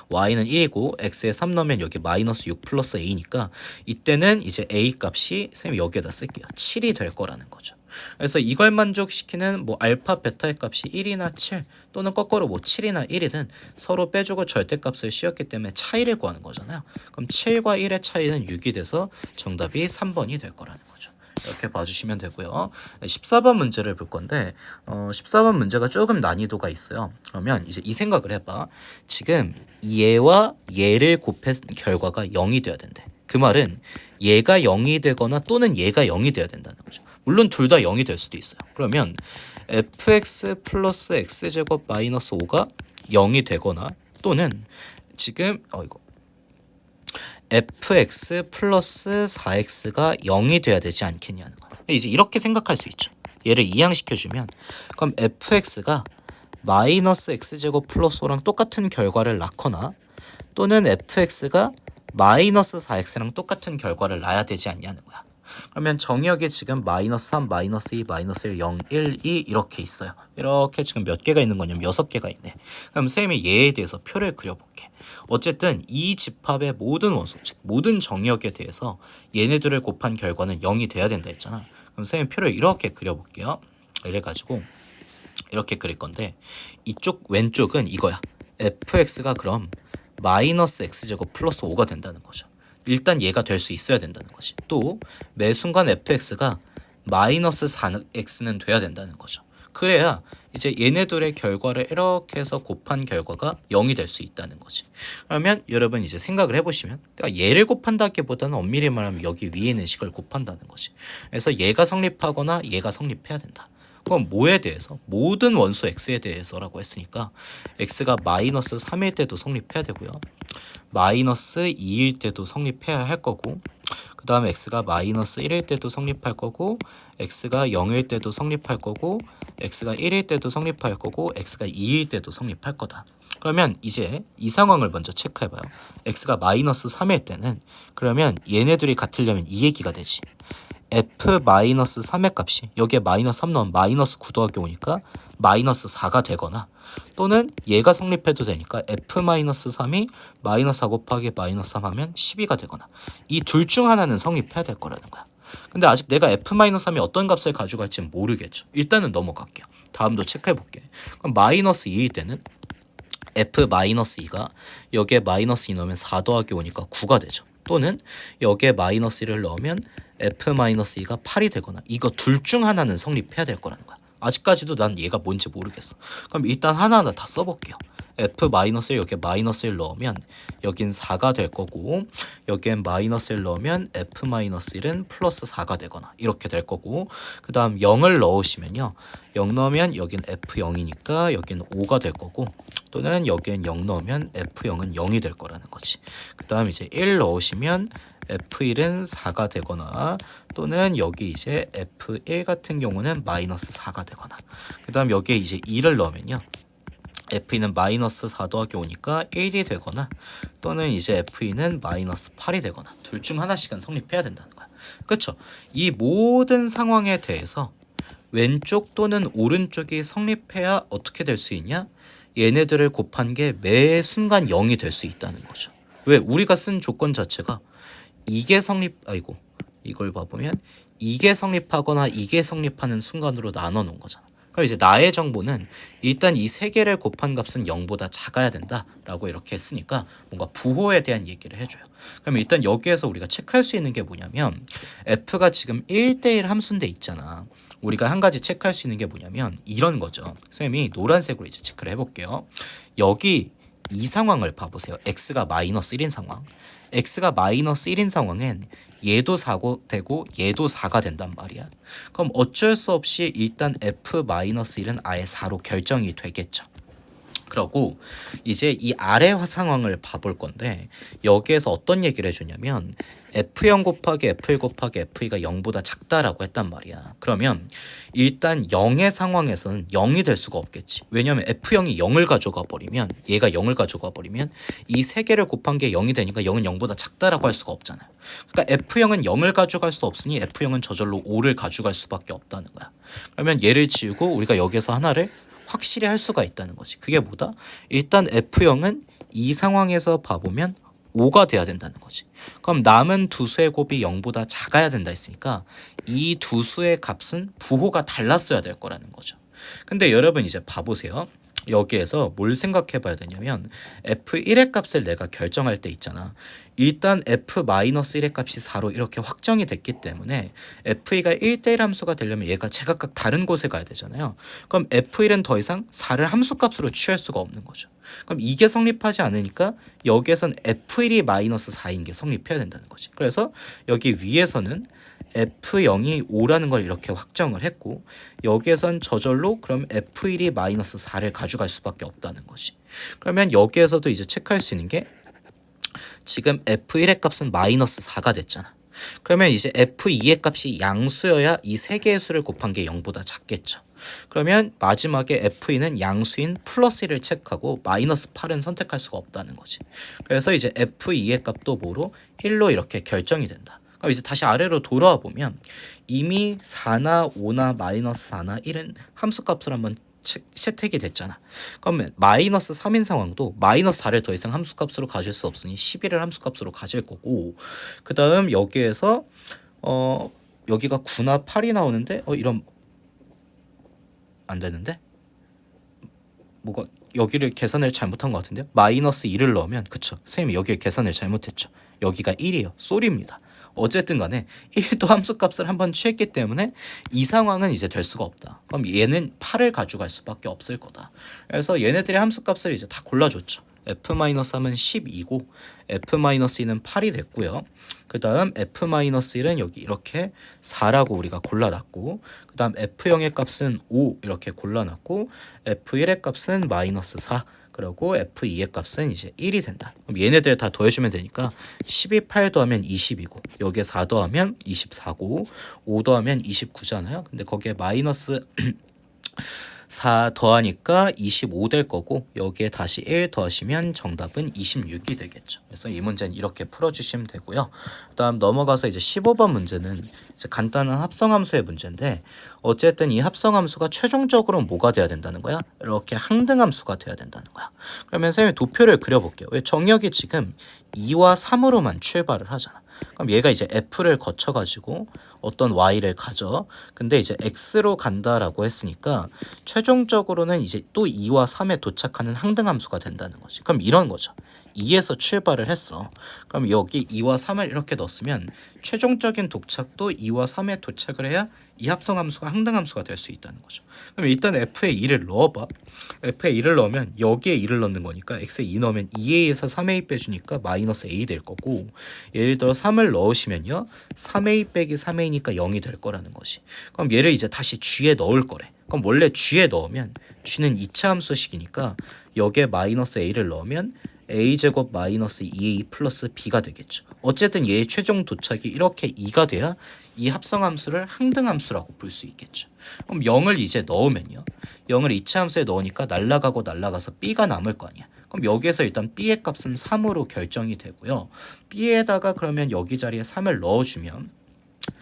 y는 1이고 x에 3 넣으면 여기 마이너스 6 플러스 a니까 이때는 이제 a 값이 쌤 여기에다 쓸게요. 7이 될 거라는 거죠. 그래서 이걸 만족시키는 뭐 알파 베타의 값이 1이나 7 또는 거꾸로 뭐 7이나 1이든 서로 빼주고 절대값을 씌웠기 때문에 차이를 구하는 거잖아요. 그럼 7과 1의 차이는 6이 돼서 정답이 3번이 될 거라는 거죠. 이렇게 봐주시면 되고요. 14번 문제를 볼 건데 14번 문제가 조금 난이도가 있어요. 그러면 이제 이 생각을 해봐. 지금 얘와 얘를 곱한 결과가 0이 돼야 된대. 그 말은 얘가 0이 되거나 또는 얘가 0이 돼야 된다는 거죠. 물론 둘 다 0이 될 수도 있어요. 그러면 fx 플러스 x제곱 마이너스 5가 0이 되거나 또는 지금 이거 fx 플러스 4x가 0이 돼야 되지 않겠냐는 거예요. 이제 이렇게 생각할 수 있죠. 얘를 이항시켜주면 그럼 fx가 마이너스 x제곱 플러스 5랑 똑같은 결과를 낳거나 또는 fx가 마이너스 4x랑 똑같은 결과를 낳아야 되지 않냐는 거야. 그러면 정의역이 지금 마이너스 3, 마이너스 2, 마이너스 1, 0, 1, 2 이렇게 있어요. 이렇게 지금 몇 개가 있는 거냐면 6개가 있네. 그럼 쌤이 얘에 대해서 표를 그려볼게. 어쨌든 이 집합의 모든 원소, 즉 모든 정의역에 대해서 얘네들을 곱한 결과는 0이 돼야 된다 했잖아. 그럼 쌤이 표를 이렇게 그려볼게요. 이래가지고 이렇게 그릴 건데 이쪽 왼쪽은 이거야. fx가 그럼 마이너스 x제곱 플러스 5가 된다는 거죠. 일단 얘가 될 수 있어야 된다는 거지. 또 매 순간 fx가 마이너스 4x는 돼야 된다는 거죠. 그래야 이제 얘네들의 결과를 이렇게 해서 곱한 결과가 0이 될 수 있다는 거지. 그러면 여러분 이제 생각을 해보시면 그러니까 얘를 곱한다기보다는 엄밀히 말하면 여기 위에 있는 식을 곱한다는 거지. 그래서 얘가 성립하거나 얘가 성립해야 된다. 그럼 뭐에 대해서? 모든 원소 x에 대해서라고 했으니까 x가 마이너스 3일 때도 성립해야 되고요. 마이너스 2일 때도 성립해야 할 거고 그 다음에 x가 마이너스 1일 때도 성립할 거고 x가 0일 때도 성립할 거고 x가 1일 때도 성립할 거고 x가 2일 때도 성립할 거다. 그러면 이제 이 상황을 먼저 체크해봐요. x가 마이너스 3일 때는 그러면 얘네들이 같으려면 이 얘기가 되지. f-3의 값이 여기에 마이너스 3 넣으면 마이너스 9 더하기 5니까 마이너스 4가 되거나 또는 얘가 성립해도 되니까 f-3이 마이너스 4 곱하기 마이너스 3 하면 12가 되거나 이 둘 중 하나는 성립해야 될 거라는 거야. 근데 아직 내가 f-3이 어떤 값을 가져갈지는 모르겠죠. 일단은 넘어갈게요. 다음도 체크해볼게. 그럼 마이너스 2일 때는 f-2가 여기에 마이너스 2 넣으면 4 더하기 5니까 9가 되죠. 또는 여기에 마이너스 1을 넣으면 f-2가 8이 되거나 이거 둘 중 하나는 성립해야 될 거라는 거야. 아직까지도 난 얘가 뭔지 모르겠어. 그럼 일단 하나하나 다 써볼게요. f-1 여기에 마이너스 1 넣으면 여긴 4가 될 거고 여기엔 마이너스 1 넣으면 f-1은 플러스 4가 되거나 이렇게 될 거고 그 다음 0을 넣으시면요 0 넣으면 여긴 f0이니까 여긴 5가 될 거고 또는 여기엔 0 넣으면 f0은 0이 될 거라는 거지. 그 다음 이제 1 넣으시면 f1은 4가 되거나 또는 여기 이제 f1 같은 경우는 마이너스 4가 되거나 그 다음 여기에 이제 2를 넣으면요 f2는 마이너스 4 더하기 5니까 1이 되거나 또는 이제 f2는 마이너스 8이 되거나 둘 중 하나씩은 성립해야 된다는 거야. 그렇죠? 이 모든 상황에 대해서 왼쪽 또는 오른쪽이 성립해야 어떻게 될 수 있냐? 얘네들을 곱한 게 매 순간 0이 될 수 있다는 거죠. 왜? 우리가 쓴 조건 자체가 이게 이걸 봐보면 이게 성립하거나 이게 성립하는 순간으로 나눠 놓은 거잖아. 그럼 이제 나의 정보는 일단 이 세 개를 곱한 값은 0보다 작아야 된다라고 이렇게 했으니까 뭔가 부호에 대한 얘기를 해줘요. 그럼 일단 여기에서 우리가 체크할 수 있는 게 뭐냐면 f가 지금 1대1 함수인데 있잖아. 우리가 한 가지 체크할 수 있는 게 뭐냐면 이런 거죠. 선생님이 노란색으로 이제 체크를 해볼게요. 여기 이 상황을 봐보세요. x가 마이너스 1인 상황. x가 마이너스 1인 상황엔 얘도 4가 되고 얘도 4가 된단 말이야. 그럼 어쩔 수 없이 일단 f-1은 아예 4로 결정이 되겠죠. 그러고 이제 이 아래 상황을 봐볼 건데 여기에서 어떤 얘기를 해주냐면 f0 곱하기 f1 곱하기 f2가 0보다 작다라고 했단 말이야. 그러면 일단 0의 상황에서는 0이 될 수가 없겠지. 왜냐하면 f0이 0을 가져가 버리면 얘가 0을 가져가 버리면 이 세 개를 곱한 게 0이 되니까 0은 0보다 작다라고 할 수가 없잖아요. 그러니까 f0은 0을 가져갈 수 없으니 f0은 저절로 5를 가져갈 수밖에 없다는 거야. 그러면 얘를 지우고 우리가 여기서 하나를 확실히 할 수가 있다는 거지. 그게 뭐다? 일단 f0은 이 상황에서 봐보면 5가 돼야 된다는 거지. 그럼 남은 두 수의 곱이 0보다 작아야 된다 했으니까 이 두 수의 값은 부호가 달랐어야 될 거라는 거죠. 근데 여러분 이제 봐보세요. 여기에서 뭘 생각해 봐야 되냐면 f1의 값을 내가 결정할 때 있잖아. 일단 f-1의 값이 4로 이렇게 확정이 됐기 때문에 f2가 1대1 함수가 되려면 얘가 제각각 다른 곳에 가야 되잖아요. 그럼 f1은 더 이상 4를 함수값으로 취할 수가 없는 거죠. 그럼 이게 성립하지 않으니까 여기에선 f1이 마이너스 4인 게 성립해야 된다는 거지. 그래서 여기 위에서는 f0이 5라는 걸 이렇게 확정을 했고 여기에선 저절로 그럼 f1이 마이너스 4를 가져갈 수밖에 없다는 거지. 그러면 여기에서도 이제 체크할 수 있는 게 지금 f1의 값은 마이너스 4가 됐잖아. 그러면 이제 f2의 값이 양수여야 이 세 개의 수를 곱한 게 0보다 작겠죠. 그러면 마지막에 f2는 양수인 플러스 1을 체크하고 마이너스 8은 선택할 수가 없다는 거지. 그래서 이제 f2의 값도 뭐로 1로 이렇게 결정이 된다. 그럼 이제 다시 아래로 돌아와 보면 이미 4나 5나 마이너스 4나 1은 함수값을 한번 채택이 됐잖아. 그러면 마이너스 3인 상황도 마이너스 4를 더 이상 함수값으로 가질 수 없으니 11을 함수값으로 가질 거고 그 다음 여기에서 여기가 9나 8이 나오는데 이런 안 되는데? 뭐가 여기를 계산을 잘못한 것 같은데요? 마이너스 1을 넣으면 그쵸 선생님이 여기를 계산을 잘못했죠. 여기가 1이에요. 쏘리입니다. 어쨌든 간에 1도 함수값을 한번 취했기 때문에 이 상황은 이제 될 수가 없다. 그럼 얘는 8을 가져갈 수밖에 없을 거다. 그래서 얘네들의 함수값을 이제 다 골라줬죠. f-3은 12고 f-2는 8이 됐고요. 그 다음 f-1은 여기 이렇게 4라고 우리가 골라놨고 그 다음 f0의 값은 5 이렇게 골라놨고 f1의 값은 마이너스 4 그리고 f2의 값은 이제 1이 된다. 그럼 얘네들 다 더해주면 되니까 12, 8 더하면 20이고 여기에 4 더하면 24고 5 더하면 29잖아요. 근데 거기에 마이너스 4 더하니까 25 될 거고 여기에 다시 1 더하시면 정답은 26이 되겠죠. 그래서 이 문제는 이렇게 풀어주시면 되고요. 그다음 넘어가서 이제 15번 문제는 이제 간단한 합성함수의 문제인데 어쨌든 이 합성함수가 최종적으로 뭐가 돼야 된다는 거야? 이렇게 항등함수가 돼야 된다는 거야. 그러면 선생님이 도표를 그려볼게요. 왜 정역이 지금 2와 3으로만 출발을 하잖아. 그럼 얘가 이제 f를 거쳐가지고 어떤 y를 가져. 근데 이제 x로 간다라고 했으니까 최종적으로는 이제 또 2와 3에 도착하는 항등함수가 된다는 거지. 그럼 이런 거죠. 2에서 출발을 했어. 그럼 여기 2와 3을 이렇게 넣었으면 최종적인 도착도 2와 3에 도착을 해야 이 합성함수가 항등함수가 될 수 있다는 거죠. 그럼 일단 f에 2를 넣어봐. f에 2를 넣으면 여기에 2를 넣는 거니까 x에 2 넣으면 2a에서 3a 빼주니까 마이너스 a 될 거고, 예를 들어 3을 넣으시면요 3a 빼기 3a니까 0이 될 거라는 것이. 그럼 얘를 이제 다시 g에 넣을 거래. 그럼 원래 g에 넣으면 g는 2차 함수식이니까 여기에 마이너스 a를 넣으면 a제곱 마이너스 2a 플러스 b가 되겠죠. 어쨌든 얘의 최종 도착이 이렇게 2가 돼야 이 합성함수를 항등함수라고 볼 수 있겠죠. 그럼 0을 이제 넣으면요 0을 2차 함수에 넣으니까 날라가고 날라가서 b가 남을 거 아니야. 그럼 여기에서 일단 b의 값은 3으로 결정이 되고요. b에다가 그러면 여기 자리에 3을 넣어주면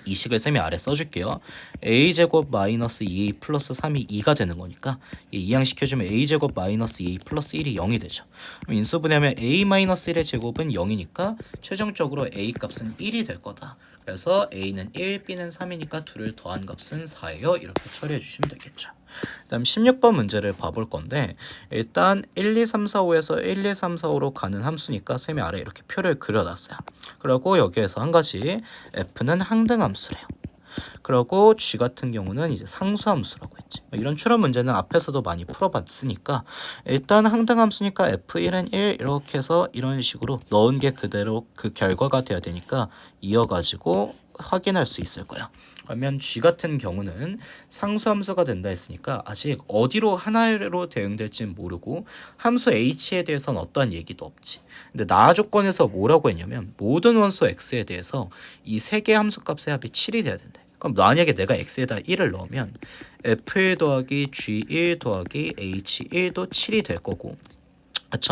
이 식을 쌤이 아래 써줄게요. a제곱 마이너스 2a 플러스 3이 2가 되는 거니까 이항시켜주면 a제곱 마이너스 2a 플러스 1이 0이 되죠. 그럼 인수분해하면 a 마이너스 1의 제곱은 0이니까 최종적으로 a 값은 1이 될 거다. 그래서 a는 1, b는 3이니까 둘을 더한 값은 4예요. 이렇게 처리해 주시면 되겠죠. 다음 16번 문제를 봐볼 건데, 일단 1, 2, 3, 4, 5에서 1, 2, 3, 4, 5로 가는 함수니까 쌤이 아래 이렇게 표를 그려놨어요. 그리고 여기에서 한 가지 f는 항등함수래요. 그리고 g 같은 경우는 이제 상수함수라고 했지. 이런 추론 문제는 앞에서도 많이 풀어봤으니까 일단 항등함수니까 f1은 1 이렇게 해서 이런 식으로 넣은 게 그대로 그 결과가 돼야 되니까 이어가지고 확인할 수 있을 거야. 그러면 g 같은 경우는 상수함수가 된다 했으니까 아직 어디로 하나로 대응될지 모르고 함수 h에 대해서는 어떠한 얘기도 없지. 근데 나 조건에서 뭐라고 했냐면 모든 원소 x에 대해서 이 세 개 함수값의 합이 7이 돼야 된대. 그럼 만약에 내가 x에다 1을 넣으면 f1 더하기 g1 더하기 h1도 7이 될 거고,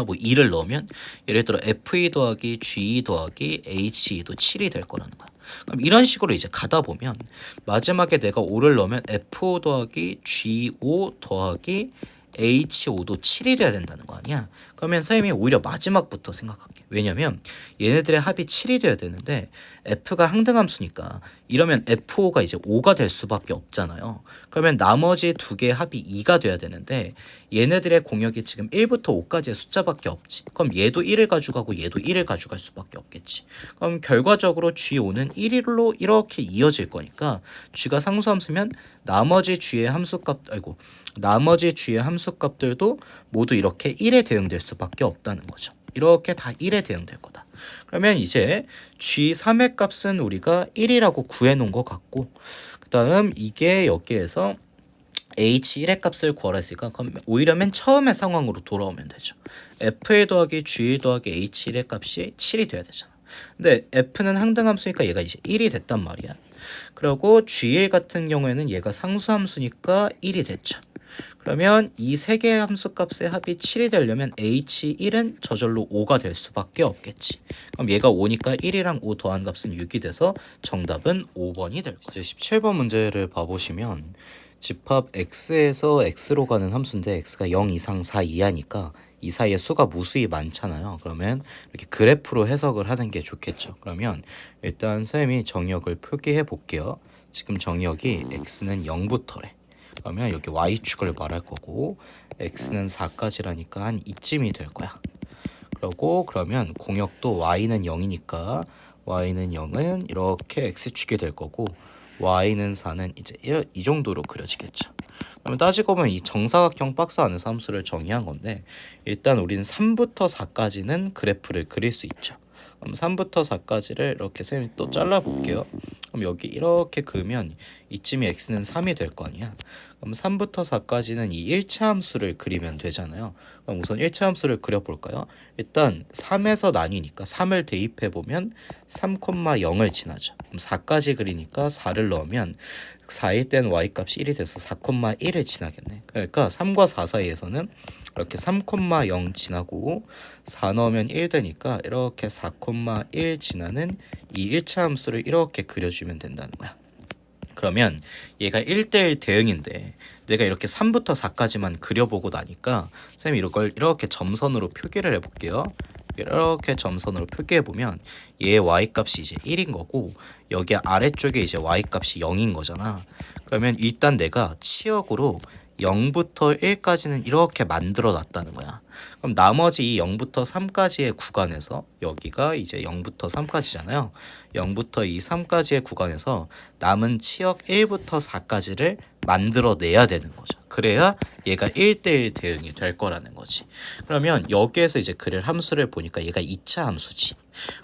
뭐 2를 넣으면 예를 들어 f2 더하기 g2 더하기 h2도 7이 될 거라는 거야. 그럼 이런 식으로 이제 가다 보면 마지막에 내가 5를 넣으면 f5 더하기 g5 더하기 h5도 7이 돼야 된다는 거 아니야. 그러면 선생님이 오히려 마지막부터 생각할게. 왜냐면 얘네들의 합이 7이 돼야 되는데 f가 항등함수니까 이러면 f5가 이제 5가 될 수밖에 없잖아요. 그러면 나머지 두 개의 합이 2가 돼야 되는데 얘네들의 공역이 지금 1부터 5까지의 숫자밖에 없지. 그럼 얘도 1을 가져가고 얘도 1을 가져갈 수밖에 없겠지. 그럼 결과적으로 g5는 1로 이렇게 이어질 거니까 g가 상수함수면 나머지 g의 함수값들도 모두 이렇게 1에 대응될 수밖에 없다는 거죠. 이렇게 다 1에 대응될 거다. 그러면 이제 g3의 값은 우리가 1이라고 구해놓은 것 같고, 그 다음 이게 여기에서 h1의 값을 구하라 했으니까 그럼 오히려 맨 처음의 상황으로 돌아오면 되죠. f1 더하기 g1 더하기 h1의 값이 7이 돼야 되잖아. 근데 f는 항등함수니까 얘가 이제 1이 됐단 말이야. 그리고 g1 같은 경우에는 얘가 상수함수니까 1이 됐죠. 그러면 이 세 개의 함수값의 합이 7이 되려면 h1은 저절로 5가 될 수밖에 없겠지. 그럼 얘가 5니까 1이랑 5 더한 값은 6이 돼서 정답은 5번이 될 거예요. 이제 17번 문제를 봐보시면 집합 x에서 x로 가는 함수인데 x가 0 이상 4 이하니까 이 사이에 수가 무수히 많잖아요. 그러면 이렇게 그래프로 해석을 하는 게 좋겠죠. 그러면 일단 선생님이 정의역을 표기해 볼게요. 지금 정의역이 x는 0부터래. 그러면 여기 y축을 말할 거고 x는 4까지라니까 한 이쯤이 될 거야. 그리고 그러면 공역도 y는 0이니까 y는 0은 이렇게 x축이 될 거고 y는 4는 이제 이 정도로 그려지겠죠. 그러면 따지고 보면 이 정사각형 박스 안에서 함수를 정의한 건데 일단 우리는 3부터 4까지는 그래프를 그릴 수 있죠. 그럼 3부터 4까지를 이렇게 쌤이 또 잘라볼게요. 그럼 여기 이렇게 그으면 이쯤이 x는 3이 될 거 아니야. 그럼 3부터 4까지는 이 1차 함수를 그리면 되잖아요. 그럼 우선 1차 함수를 그려볼까요? 일단 3에서 나뉘니까 3을 대입해보면 3,0을 지나죠. 그럼 4까지 그리니까 4를 넣으면 4일 땐 y값이 1이 돼서 4,1을 지나겠네. 그러니까 3과 4 사이에서는 이렇게 3,0 지나고 4 넣으면 1 되니까 이렇게 4,1 지나는 이 1차 함수를 이렇게 그려주면 된다는 거야. 그러면 얘가 1대1 대응인데 내가 이렇게 3부터 4까지만 그려보고 나니까 쌤이 이걸 이렇게 점선으로 표기를 해볼게요. 이렇게 점선으로 표기해보면 얘의 y값이 이제 1인 거고 여기 아래쪽에 이제 y값이 0인 거잖아. 그러면 일단 내가 치역으로 0부터 1까지는 이렇게 만들어 놨다는 거야. 그럼 나머지 이 0부터 3까지의 구간에서 여기가 이제 0부터 3까지잖아요. 0부터 이 3까지의 구간에서 남은 치역 1부터 4까지를 만들어내야 되는 거죠. 그래야 얘가 1대1 대응이 될 거라는 거지. 그러면 여기에서 이제 그릴 함수를 보니까 얘가 2차 함수지.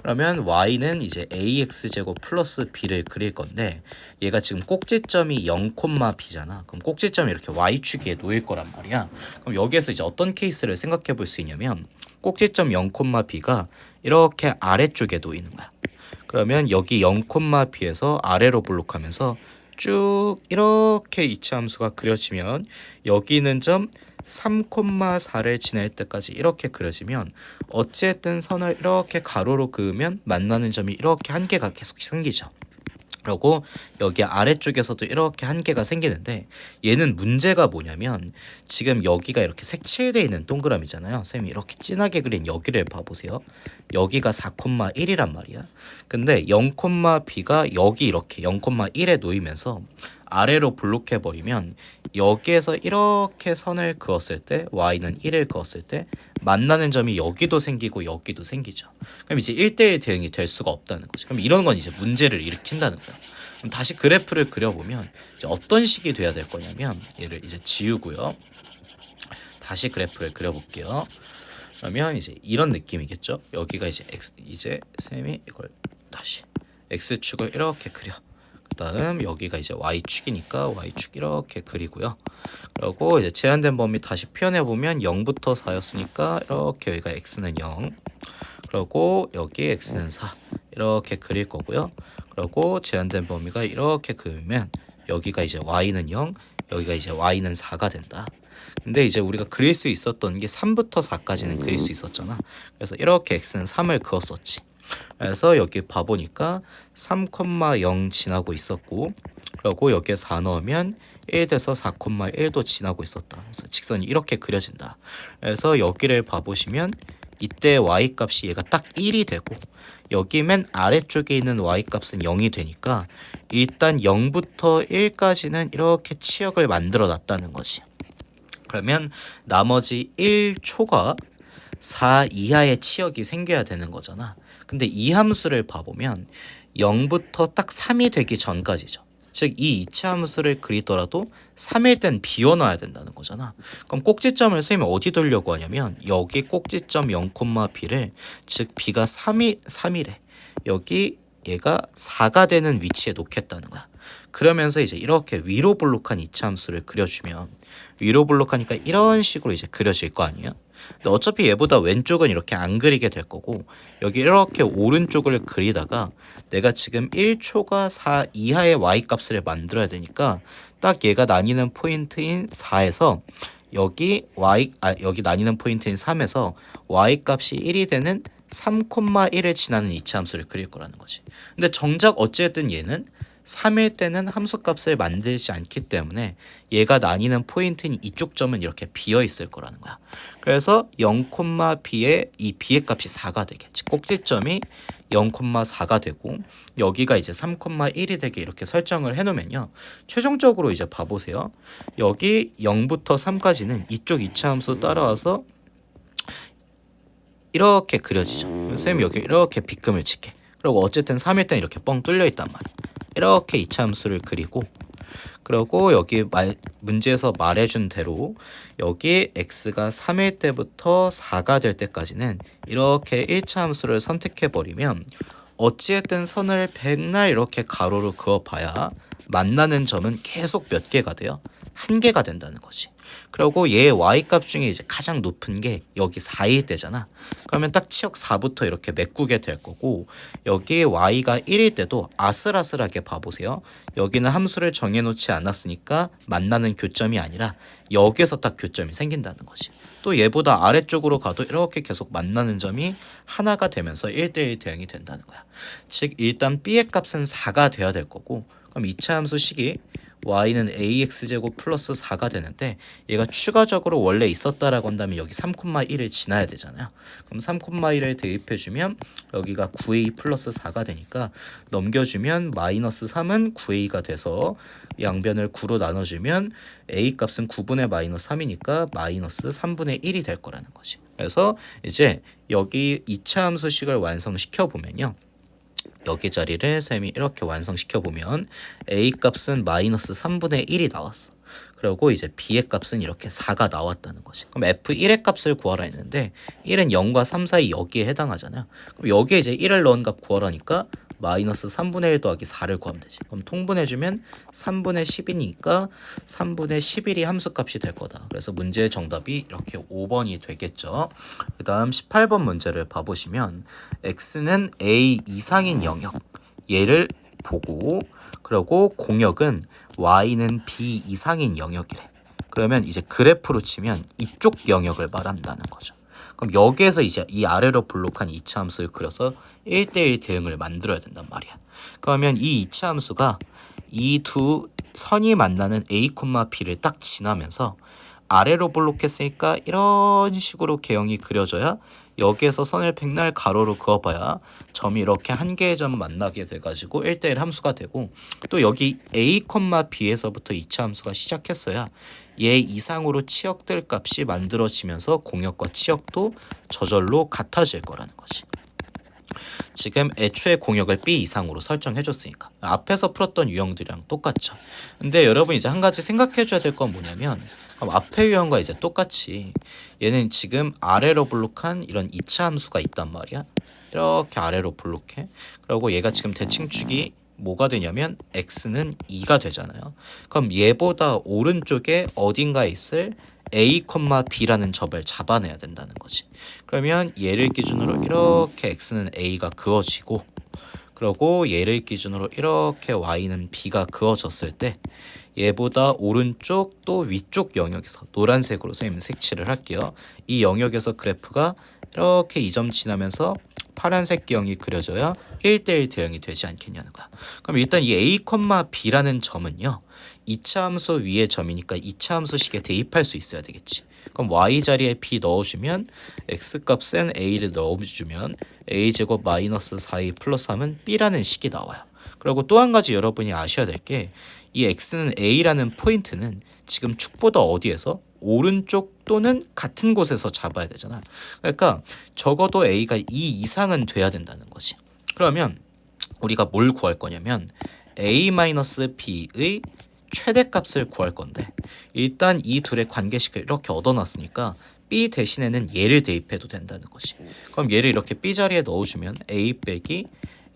그러면 y는 이제 ax제곱 플러스 b를 그릴 건데 얘가 지금 꼭지점이 0, b잖아. 그럼 꼭지점이 이렇게 y축에 놓일 거란 말이야. 그럼 여기에서 이제 어떤 케이스를 생각해 볼 수 있냐면 꼭지점 0, b가 이렇게 아래쪽에 놓이는 거야. 그러면 여기 0, b에서 아래로 블록하면서 쭉 이렇게 이차 함수가 그려지면 여기 있는 점 3,4를 지날 때까지 이렇게 그려지면 어찌됐든 선을 이렇게 가로로 그으면 만나는 점이 이렇게 한 개가 계속 생기죠. 그리고 여기 아래쪽에서도 이렇게 한 개가 생기는데 얘는 문제가 뭐냐면 지금 여기가 이렇게 색칠되어 있는 동그라미잖아요. 쌤이 이렇게 진하게 그린 여기를 봐보세요. 여기가 4,1이란 말이야. 근데 0, b가 여기 이렇게 0,1에 놓이면서 아래로 블록해버리면 여기에서 이렇게 선을 그었을 때 y는 1을 그었을 때 만나는 점이 여기도 생기고 여기도 생기죠. 그럼 이제 1대1 대응이 될 수가 없다는 거죠. 그럼 이런 건 이제 문제를 일으킨다는 거야. 그럼 다시 그래프를 그려보면 이제 어떤 식이 돼야 될 거냐면 얘를 이제 지우고요. 다시 그래프를 그려볼게요. 그러면 이제 이런 느낌이겠죠. 여기가 이제 이제 쌤이 이걸 다시 x축을 이렇게 그려. 그다음 여기가 이제 y축이니까 y축 이렇게 그리고요. 그리고 이제 제한된 범위 다시 표현해 보면 0부터 4였으니까 이렇게 여기가 x는 0. 그리고 여기 x는 4. 이렇게 그릴 거고요. 그리고 제한된 범위가 이렇게 그으면 여기가 이제 y는 0, 여기가 이제 y는 4가 된다. 근데 이제 우리가 그릴 수 있었던 게 3부터 4까지는 그릴 수 있었잖아. 그래서 이렇게 x는 3을 그었었지. 그래서 여기 봐보니까 3,0 지나고 있었고 그리고 여기에 4 넣으면 1 돼서 4,1도 지나고 있었다. 그래서 직선이 이렇게 그려진다. 그래서 여기를 봐보시면 이때 y값이 얘가 딱 1이 되고 여기 맨 아래쪽에 있는 y값은 0이 되니까 일단 0부터 1까지는 이렇게 치역을 만들어 놨다는 거지. 그러면 나머지 1초가 4 이하의 치역이 생겨야 되는 거잖아. 근데 이 함수를 봐보면 0부터 딱 3이 되기 전까지죠. 즉 이 2차 함수를 그리더라도 3일 땐 비워놔야 된다는 거잖아. 그럼 꼭지점을 쌤이 어디 두려고 하냐면 여기 꼭지점 0, b를 즉 b가 3이래. 여기 얘가 4가 되는 위치에 놓겠다는 거야. 그러면서 이제 이렇게 위로 블록한 2차 함수를 그려주면 위로 블록하니까 이런 식으로 이제 그려질 거 아니에요? 근데 어차피 얘보다 왼쪽은 이렇게 안 그리게 될 거고 여기 이렇게 오른쪽을 그리다가 내가 지금 1초가 4 이하의 y값을 만들어야 되니까 딱 얘가 나뉘는 포인트인 4에서 여기 여기 나뉘는 포인트인 3에서 y값이 1이 되는 3,1을 지나는 이차 함수를 그릴 거라는 거지. 근데 정작 어쨌든 얘는 3일 때는 함수값을 만들지 않기 때문에 얘가 나뉘는 포인트인 이쪽 점은 이렇게 비어 있을 거라는 거야. 그래서 0, b의 이 b의 값이 4가 되겠지. 꼭지점이 0,4가 되고 여기가 이제 3,1이 되게 이렇게 설정을 해놓으면요. 최종적으로 이제 봐보세요. 여기 0부터 3까지는 이쪽 2차 함수 따라와서 이렇게 그려지죠. 쌤이 여기 이렇게 빗금을 칠게. 그리고 어쨌든 3일 땐 이렇게 뻥 뚫려 있단 말이야. 이렇게 2차 함수를 그리고 그리고 여기 문제에서 말해준 대로 여기 x가 3일 때부터 4가 될 때까지는 이렇게 1차 함수를 선택해버리면 어찌됐든 선을 백날 이렇게 가로로 그어봐야 만나는 점은 계속 몇 개가 돼요? 한 개가 된다는 거지. 그리고 얘 y값 중에 이제 가장 높은 게 여기 4일 때잖아. 그러면 딱 치역 4부터 이렇게 메꾸게 될 거고 여기 y가 1일 때도 아슬아슬하게 봐보세요. 여기는 함수를 정해놓지 않았으니까 만나는 교점이 아니라 여기에서 딱 교점이 생긴다는 거지. 또 얘보다 아래쪽으로 가도 이렇게 계속 만나는 점이 하나가 되면서 1대1 대응이 된다는 거야. 즉 일단 b의 값은 4가 돼야 될 거고 그럼 2차 함수 식이 y는 ax제곱 플러스 4가 되는데 얘가 추가적으로 원래 있었다라고 한다면 여기 3,1을 지나야 되잖아요. 그럼 3,1을 대입해주면 여기가 9a 플러스 4가 되니까 넘겨주면 마이너스 3은 9a가 돼서 양변을 9로 나눠주면 a 값은 9분의 마이너스 3이니까 마이너스 3분의 1이 될 거라는 거지. 그래서 이제 여기 2차 함수식을 완성시켜 보면요. 여기 자리를 쌤이 이렇게 완성시켜 보면 a 값은 마이너스 3분의 1이 나왔어. 그리고 이제 b의 값은 이렇게 4가 나왔다는 거지. 그럼 f1의 값을 구하라 했는데 1은 0과 3 사이 여기에 해당하잖아요. 그럼 여기에 이제 1을 넣은 값 구하라니까 마이너스 3분의 1 더하기 4를 구하면 되지. 그럼 통분해주면 3분의 10이니까 3분의 11이 함수값이 될 거다. 그래서 문제의 정답이 이렇게 5번이 되겠죠. 그 다음 18번 문제를 봐보시면 x는 a 이상인 영역 얘를 보고 그리고 공역은 y는 b 이상인 영역이래. 그러면 이제 그래프로 치면 이쪽 영역을 말한다는 거죠. 그럼 여기에서 이제 이 아래로 블록한 2차 함수를 그려서 1대1 대응을 만들어야 된단 말이야. 그러면 이 2차 함수가 이 두 선이 만나는 a, b를 딱 지나면서 아래로 블록했으니까 이런 식으로 개형이 그려져야 여기에서 선을 백날 가로로 그어봐야 점이 이렇게 한 개의 점 만나게 돼가지고 1대1 함수가 되고 또 여기 a, b에서부터 2차 함수가 시작했어야 얘 이상으로 치역들 값이 만들어지면서 공역과 치역도 저절로 같아질 거라는 거지. 지금 애초에 공역을 b 이상으로 설정해줬으니까 앞에서 풀었던 유형들이랑 똑같죠. 근데 여러분 이제 한 가지 생각해줘야 될 건 뭐냐면 그럼 앞의 유형과 이제 똑같이 얘는 지금 아래로 블록한 이런 2차 함수가 있단 말이야. 이렇게 아래로 블록해. 그리고 얘가 지금 대칭축이 뭐가 되냐면 x는 2가 되잖아요. 그럼 얘보다 오른쪽에 어딘가에 있을 a, b라는 점을 잡아내야 된다는 거지. 그러면 얘를 기준으로 이렇게 x는 a가 그어지고 그리고 얘를 기준으로 이렇게 y는 b가 그어졌을 때 얘보다 오른쪽 또 위쪽 영역에서 노란색으로 선생님 색칠을 할게요. 이 영역에서 그래프가 이렇게 이 점 지나면서 파란색 기형이 그려져야 1대1 대응이 되지 않겠냐는 거야. 그럼 일단 이 a, b라는 점은요. 2차 함수 위의 점이니까 2차 함수식에 대입할 수 있어야 되겠지. 그럼 y 자리에 b 넣어주면 x 값은 a를 넣어주면 a제곱 마이너스 4a 플러스 3은 b라는 식이 나와요. 그리고 또 한 가지 여러분이 아셔야 될 게 이 x는 a라는 포인트는 지금 축보다 어디에서? 오른쪽 또는 같은 곳에서 잡아야 되잖아. 그러니까 적어도 a가 2 이상은 돼야 된다는 거지. 그러면 우리가 뭘 구할 거냐면 a-b의 최대값을 구할 건데 일단 이 둘의 관계식을 이렇게 얻어놨으니까 b 대신에는 얘를 대입해도 된다는 거지. 그럼 얘를 이렇게 b 자리에 넣어주면 a 빼기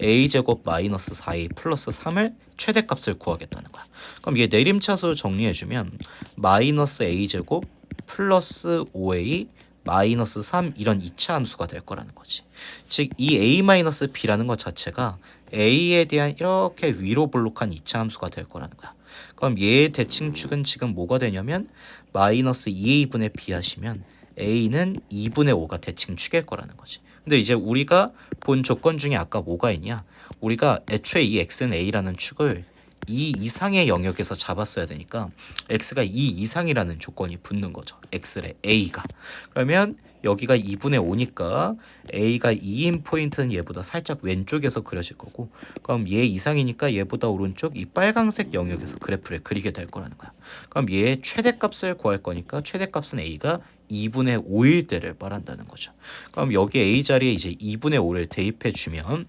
a제곱 마이너스 4a 플러스 3을 최대값을 구하겠다는 거야. 그럼 얘 내림차수로 정리해주면 마이너스 a제곱 플러스 5a 마이너스 3 이런 2차 함수가 될 거라는 거지. 즉 이 a-b라는 것 자체가 a에 대한 이렇게 위로 블록한 2차 함수가 될 거라는 거야. 그럼 얘의 대칭축은 지금 뭐가 되냐면 마이너스 2a분의 b 하시면 a는 2분의 5가 대칭축일 거라는 거지. 근데 이제 우리가 본 조건 중에 아까 뭐가 있냐? 우리가 애초에 이 x는 a라는 축을 2 이상의 영역에서 잡았어야 되니까 x가 2 이상이라는 조건이 붙는 거죠. x의 a가. 그러면 여기가 2분의 5니까 a가 2인 포인트는 얘보다 살짝 왼쪽에서 그려질 거고 그럼 얘 이상이니까 얘보다 오른쪽 이 빨강색 영역에서 그래프를 그리게 될 거라는 거야. 그럼 얘의 최대값을 구할 거니까 최대값은 a가 2분의 5일 때를 말한다는 거죠. 그럼 여기 a 자리에 이제 2분의 5를 대입해 주면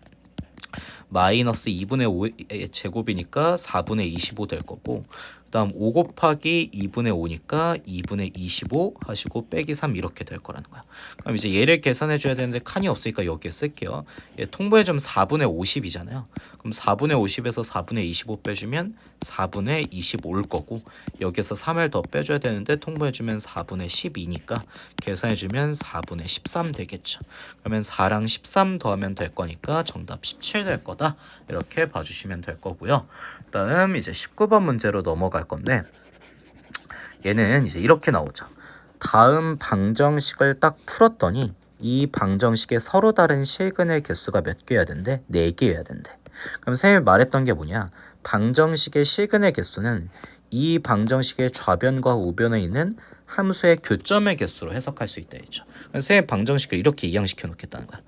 마이너스 2분의 5의 제곱이니까 4분의 25 될 거고 그 다음 5 곱하기 2분의 5니까 2분의 25 하시고 빼기 3 이렇게 될 거라는 거야. 그럼 이제 얘를 계산해 줘야 되는데 칸이 없으니까 여기에 쓸게요. 얘 통분해 주면 4분의 50이잖아요. 그럼 4분의 50에서 4분의 25 빼주면 4분의 25올 거고 여기서 3을 더 빼줘야 되는데 통분해 주면 4분의 12니까 계산해 주면 4분의 13 되겠죠. 그러면 4랑 13 더하면 될 거니까 정답 17 될 거다. 이렇게 봐주시면 될 거고요. 다음 이제 19번 문제로 넘어갈 건데 얘는 이제 이렇게 나오죠. 다음 방정식을 딱 풀었더니 이 방정식에 서로 다른 실근의 개수가 몇 개여야 된대? 4개여야 된대. 그럼 선생님이 말했던 게 뭐냐? 방정식의 실근의 개수는 이 방정식의 좌변과 우변에 있는 함수의 교점의 개수로 해석할 수 있다 했죠. 선생님 방정식을 이렇게 이항시켜 놓겠다는 거야.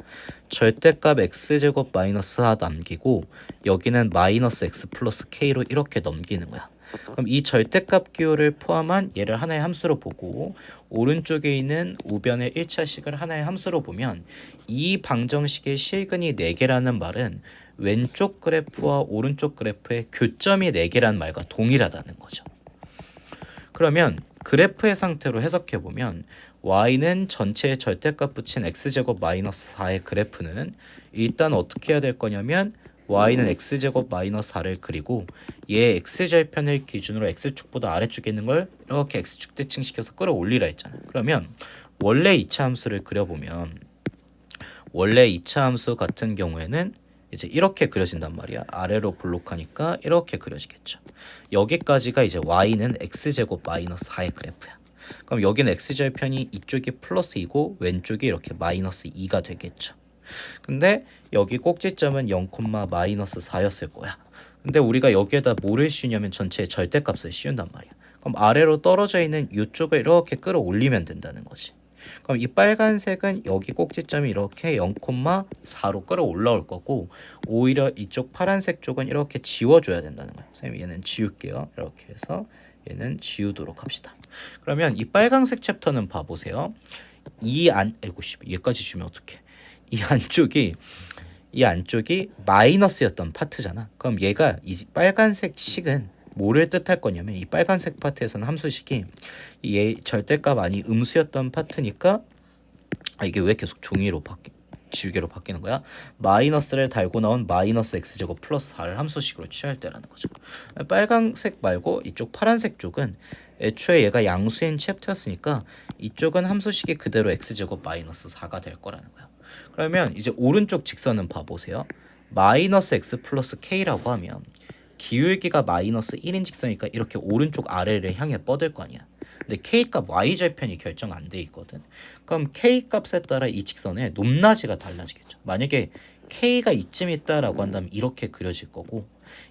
절대값 x제곱 마이너스 4 남기고 여기는 마이너스 x 플러스 k로 이렇게 넘기는 거야. 그럼 이 절대값 기호를 포함한 얘를 하나의 함수로 보고 오른쪽에 있는 우변의 1차식을 하나의 함수로 보면 이 방정식의 실근이 4개라는 말은 왼쪽 그래프와 오른쪽 그래프의 교점이 4개라는 말과 동일하다는 거죠. 그러면 그래프의 상태로 해석해보면 y는 전체의 절대값 붙인 x제곱 마이너스 4의 그래프는 일단 어떻게 해야 될 거냐면 y는 x제곱 마이너스 4를 그리고 얘 x절편을 기준으로 x축보다 아래쪽에 있는 걸 이렇게 x축 대칭시켜서 끌어올리라 했잖아요. 그러면 원래 2차 함수를 그려보면 원래 2차 함수 같은 경우에는 이제 이렇게 그려진단 말이야. 아래로 블록하니까 이렇게 그려지겠죠. 여기까지가 이제 y는 x제곱 마이너스 4의 그래프야. 그럼 여기는 x절편이 이쪽이 플러스 2고 왼쪽이 이렇게 마이너스 2가 되겠죠. 근데 여기 꼭지점은 0, 마이너스 4였을 거야. 근데 우리가 여기에다 뭐를 씌우냐면 전체의 절대값을 씌운단 말이야. 그럼 아래로 떨어져 있는 이쪽을 이렇게 끌어올리면 된다는 거지. 그럼 이 빨간색은 여기 꼭지점이 이렇게 0,4로 끌어올라올 거고 오히려 이쪽 파란색 쪽은 이렇게 지워줘야 된다는 거예요. 선생님 얘는 지울게요. 이렇게 해서 얘는 지우도록 합시다. 그러면 이 빨간색 챕터는 봐보세요. 아이고 씨, 얘까지 주면 어떡해. 이 안쪽이 마이너스였던 파트잖아. 그럼 얘가 이 빨간색 식은 뭐를 뜻할 거냐면 이 빨간색 파트에서는 함수식이 얘 절대값 아니 음수였던 파트니까 이게 왜 계속 종이로 지우개로 바뀌는 거야? 마이너스를 달고 나온 마이너스 x제곱 플러스 4를 함수식으로 취할 때라는 거죠. 빨간색 말고 이쪽 파란색 쪽은 애초에 얘가 양수인 챕터였으니까 이쪽은 함수식이 그대로 x제곱 마이너스 4가 될 거라는 거야. 그러면 이제 오른쪽 직선은 봐보세요. 마이너스 x 플러스 k라고 하면 기울기가 마이너스 1인 직선이니까 이렇게 오른쪽 아래를 향해 뻗을 거 아니야. 근데 k값 y절편이 결정 안 돼 있거든. 그럼 k값에 따라 이 직선의 높낮이가 달라지겠죠. 만약에 k가 이쯤 있다라고 한다면 이렇게 그려질 거고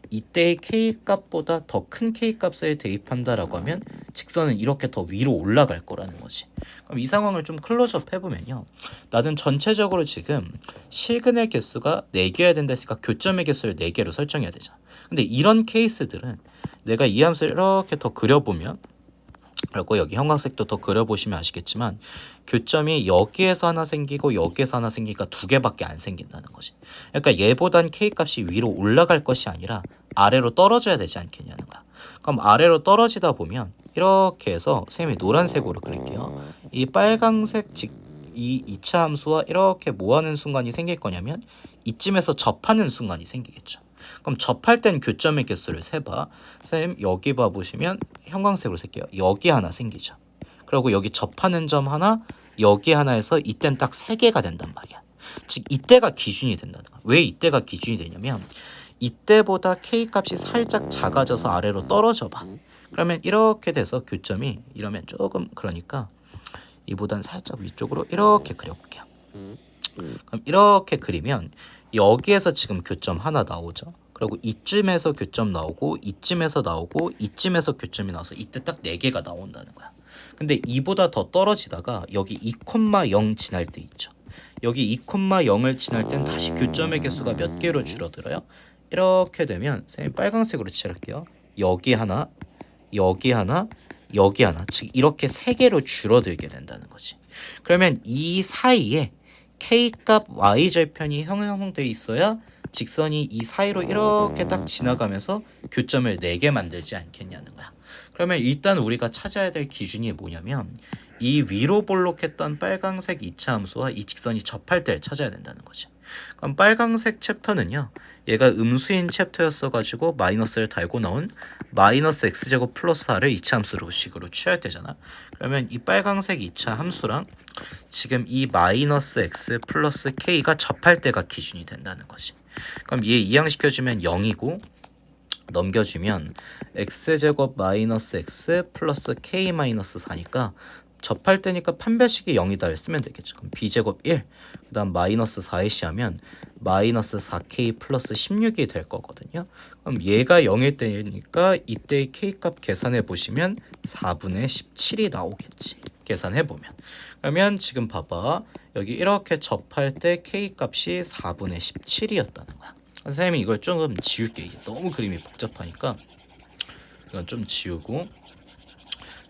이때의 k값보다 더 큰 k값을 대입한다라고 하면 직선은 이렇게 더 위로 올라갈 거라는 거지. 그럼 이 상황을 좀 클로즈업 해보면요. 나는 전체적으로 지금 실근의 개수가 4개여야 된다 했으니까 교점의 개수를 4개로 설정해야 되잖아. 근데 이런 케이스들은 내가 이 함수를 이렇게 더 그려보면 그리고 여기 형광색도 더 그려보시면 아시겠지만 교점이 여기에서 하나 생기고 여기에서 하나 생기니까 2개밖에 안 생긴다는 거지. 그러니까 얘보단 k값이 위로 올라갈 것이 아니라 아래로 떨어져야 되지 않겠냐는 거야. 그럼 아래로 떨어지다 보면 이렇게 해서 쌤이 노란색으로 그릴게요. 이 빨강색 이 2차 함수와 이렇게 뭐하는 순간이 생길 거냐면 이쯤에서 접하는 순간이 생기겠죠. 그럼 접할 땐 교점의 개수를 세봐. 선생님 여기 봐보시면 형광색으로 쓸게요. 여기 하나 생기죠. 그리고 여기 접하는 점 하나, 여기 하나 해서 이땐 딱 3개가 된단 말이야. 즉 이때가 기준이 된다는 거야. 왜 이때가 기준이 되냐면 이때보다 k값이 살짝 작아져서 아래로 떨어져 봐. 그러면 이렇게 돼서 교점이 이러면 조금 그러니까 이보단 살짝 위쪽으로 이렇게 그려볼게요. 그럼 이렇게 그리면 여기에서 지금 교점 하나 나오죠. 그리고 이쯤에서 교점 나오고 이쯤에서 나오고 이쯤에서 교점이 나와서 이때 딱 4개가 나온다는 거야. 근데 이보다 더 떨어지다가 여기 2,0 지날 때 있죠. 여기 2,0을 지날 땐 다시 교점의 개수가 몇 개로 줄어들어요? 이렇게 되면 선생님 빨간색으로 칠할게요. 여기 하나, 여기 하나, 여기 하나. 즉 이렇게 3개로 줄어들게 된다는 거지. 그러면 이 사이에 k값 y절편이 형성되어 있어야 직선이 이 사이로 이렇게 딱 지나가면서 교점을 4개 만들지 않겠냐는 거야. 그러면 일단 우리가 찾아야 될 기준이 뭐냐면 이 위로 볼록했던 빨강색 2차 함수와 이 직선이 접할 때를 찾아야 된다는 거지. 그럼 빨강색 챕터는요. 얘가 음수인 챕터였어 가지고 마이너스를 달고 나온 마이너스 x제곱 플러스 4를 2차 함수로 식으로 취할 때잖아. 그러면 이 빨강색 2차 함수랑 지금 이 마이너스 x 플러스 k가 접할 때가 기준이 된다는 거지. 그럼 얘 이항시켜주면 0이고 넘겨주면 x제곱 마이너스 x 플러스 k 마이너스 4니까 접할 때니까 판별식이 0이다 쓰면 되겠죠. 그럼 b제곱 1, 그 다음 마이너스 4ac 하면 마이너스 4k 플러스 16이 될 거거든요. 그럼 얘가 0일 때니까 이때의 k값 계산해 보시면 4분의 17이 나오겠지. 계산해 보면. 그러면 지금 봐봐. 여기 이렇게 접할 때 k값이 4분의 17이었다는 거야. 선생님이 이걸 조금 지울게. 이게 너무 그림이 복잡하니까 이건 좀 지우고